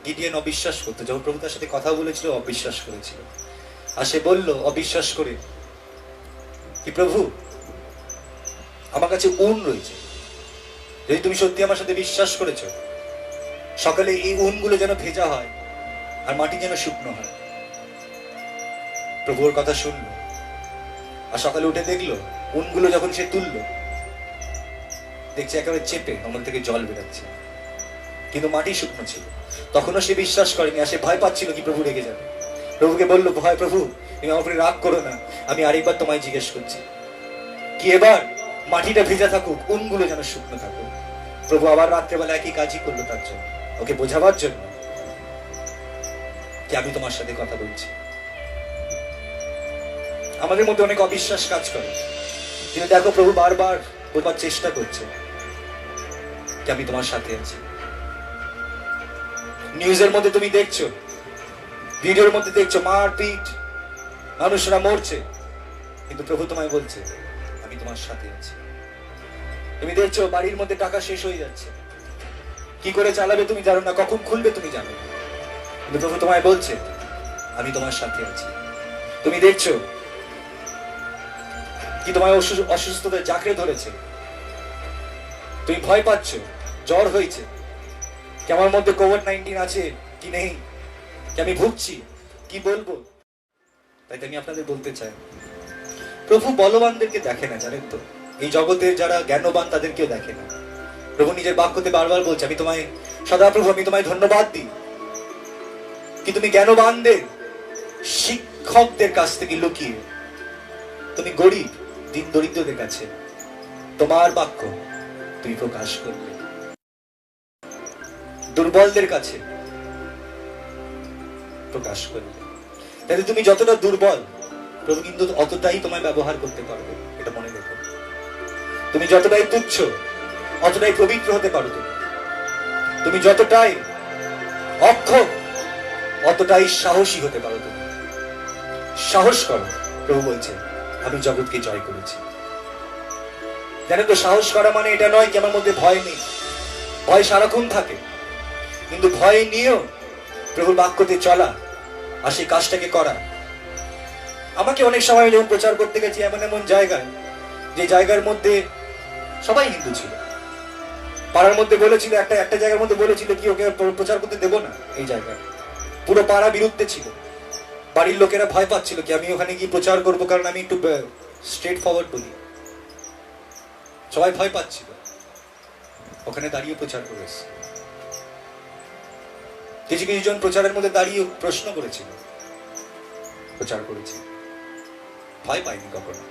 গিডিয়ন অবিশ্বাস করতো। যখন প্রভু তার সাথে কথা বলেছিল, অবিশ্বাস করেছিল। আর সে বলল অবিশ্বাস করে কি, প্রভু আমার কাছে উন রয়েছে, যদি তুমি সত্যি আমার সাথে বিশ্বাস করেছো, সকালে এই উনগুলো যেন ভেজা হয় আর মাটি যেন শুকনো হয়। প্রভুর কথা শুনলো, আর সকালে উঠে দেখলো উনগুলো যখন সে তুললো, দেখছে একেবারে চেপে আমার থেকে জল বেরোচ্ছে, কিন্তু মাটি শুকনো ছিল। তখনও সে বিশ্বাস করেনি, আর সে ভয় পাচ্ছিল কি প্রভু রেগে যাবে। প্রভুকে বললো, ভয় প্রভু তুমি আমার উপরে রাগ করো না, আমি আরেকবার তোমায় জিজ্ঞেস করছি কি, এবার মাটিটা ভেজা থাকুক, উনগুলো যেন শুকনো থাকুক। প্রভু আবার রাত্রেবেলা একই কাজই করলো তার জন্য, ওকে বোঝাবার জন্য কি আমি তোমার সাথে কথা বলছি। আমাদের মধ্যে অনেক অবিশ্বাস কাজ করে, কিন্তু দেখো প্রভু বারবার বলবার চেষ্টা করছে কি আমি তোমার সাথে আছি। নিউজের মধ্যে তুমি দেখছো, ভিডিওর মধ্যে দেখছো মারপিট, মানুষরা মরছে, কিন্তু প্রভু তোমায় বলছে আমি তোমার সাথে আছি। তুমি দেখছো বাড়ির মধ্যে টাকা শেষ হয়ে যাচ্ছে, কি করে চালাবে তুমি জানো না, কখন খুলবে তুমি জানো না, কিন্তু প্রভু তোমায় বলছে আমি তোমার সাথে আছি। তুমি দেখছো কি তোমায় অসুস্থতা জাঁকড়ে ধরেছে, তুমি ভয় পাচ্ছ, জ্বর হয়েছে, কি আমার মধ্যে কোভিড-19 আছে কি নেই, কি আমি ভুগছি, কি বলবো। তাই আমি আপনাদের বলতে চাই, প্রভু বলবানদেরকে দেখে না, জানেন তো, এই জগতের যারা জ্ঞানবান তাদেরকেও দেখে না। প্রভু নিজের বাক্যতে বারবার বলছে, আমি তোমায় সদাপ্রভু আমি তোমায় ধন্যবাদ দিই কি তুমি জ্ঞানবানদের, শিক্ষকদের কাছ থেকে লুকিয়ে তুমি গরিব দিন দরিদ্রদের কাছে তোমার বাক্য তুমি প্রকাশ করলে, দুর্বলদের কাছে প্রকাশ করলে। তাহলে তুমি যতটা দুর্বল, প্রভু কিন্তু অতটাই তোমায় ব্যবহার করতে পারবে, এটা মনে রেখো। তুমি যতটাই তুচ্ছ, অতটাই পবিত্র হতে পারো। তুমি যতটাই অক্ষম, অতটাই সাহসী হতে পারো। তুমি সাহস করো, প্রভু বলছে আমি জগৎকে জয় করেছি। জানেন তো, সাহস করা মানে এটা নয় কি আমার মধ্যে ভয় নেই, ভয় সারাক্ষণ থাকে, কিন্তু ভয় নিয়েও প্রভুর বাক্যতে চলা আর সেই কাজটাকে করা। আমাকে অনেক সময় যখন প্রচার করতে গেছি এমন এমন জায়গায়, যে জায়গার মধ্যে সবাই হিন্দু ছিল, পাড়ার মধ্যে বলেছিল, একটা জায়গার মধ্যে বলেছিল কি ওকে প্রচার করতে দেবো না, এই জায়গায় পুরো পাড়া বিরুদ্ধে ছিল, বাড়ির লোকেরা ভয় পাচ্ছিল কি আমি ওখানে গিয়ে প্রচার করবো, কারণ আমি একটু স্ট্রেট ফরওয়ার্ড বলি, সবাই ভয় পাচ্ছিল। ওখানে দাঁড়িয়ে প্রচার করেছে, কিছু কিছু জন প্রচারের মধ্যে দাঁড়িয়ে প্রশ্ন করেছিল, প্রচার করেছে, ভয় পাইনি কখনো,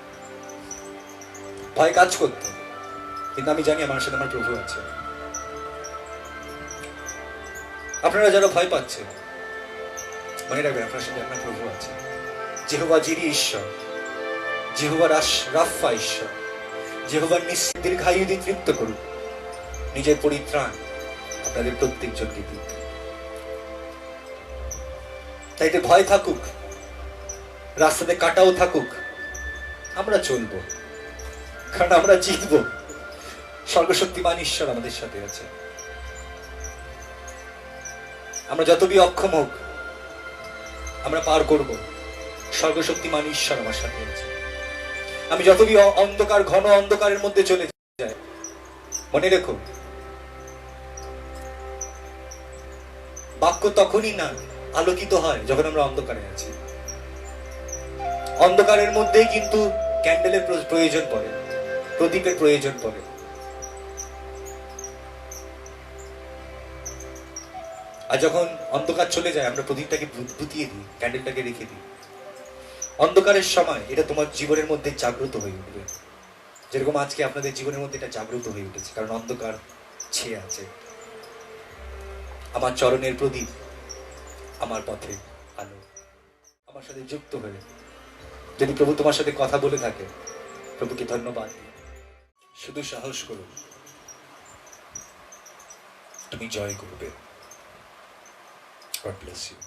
ভয় কাজ করতো, কিন্তু আমি জানি আমার সাথে আমার প্রভু আছে। আপনারা যারা ভয় পাচ্ছেন মনে রাখবেন আপনার সাথে আপনার প্রভু আছে। যেহোবা জিরি ঈশ্বর, যেহোবা রাফা ঈশ্বর, যেহোবা দীর্ঘায়ু দিয়ে তৃপ্ত করুন, নিজের পরিত্রাণ আপনাদের প্রত্যেকজনকে দিন। তাইতে ভয় থাকুক, রাস্তাতে কাটাও থাকুক, আমরা চলবো, কারণ আমরা জিতবো। সর্বশক্তিমান ঈশ্বর আমাদের সাথে আছে। আমরা যতই অক্ষম হোক আমরা পার করব, সর্বশক্তিমান ঈশ্বর আমার সাথে আছে। আমি যতই অন্ধকার, ঘন অন্ধকারের মধ্যে চলে যাই, মনে রেখো বাক্য তখনই না আলোকিত হয় যখন আমরা অন্ধকারে আছি। অন্ধকারের মধ্যেই কিন্তু ক্যান্ডেলের প্রয়োজন পড়ে, প্রদীপের প্রয়োজন পড়ে। আর যখন অন্ধকার চলে যায় আমরা প্রদীপটাকে বুতিয়ে দিই, ক্যান্ডেলটাকে রেখে দিই। অন্ধকারের সময় এটা তোমার জীবনের মধ্যে জাগ্রত হয়ে উঠবে, যেরকম আজকে আপনাদের জীবনের মধ্যে এটা জাগ্রত হয়ে উঠেছে, কারণ অন্ধকার ছেয়ে আছে। আমার চরণের প্রদীপ, আমার পথে আলো। আমার সাথে যুক্ত হয়ে যদি প্রভু তোমার সাথে কথা বলে থাকে, প্রভুকে ধন্যবাদ দিই। শুধু সাহস করো, তুমি জয় করবে। God bless you.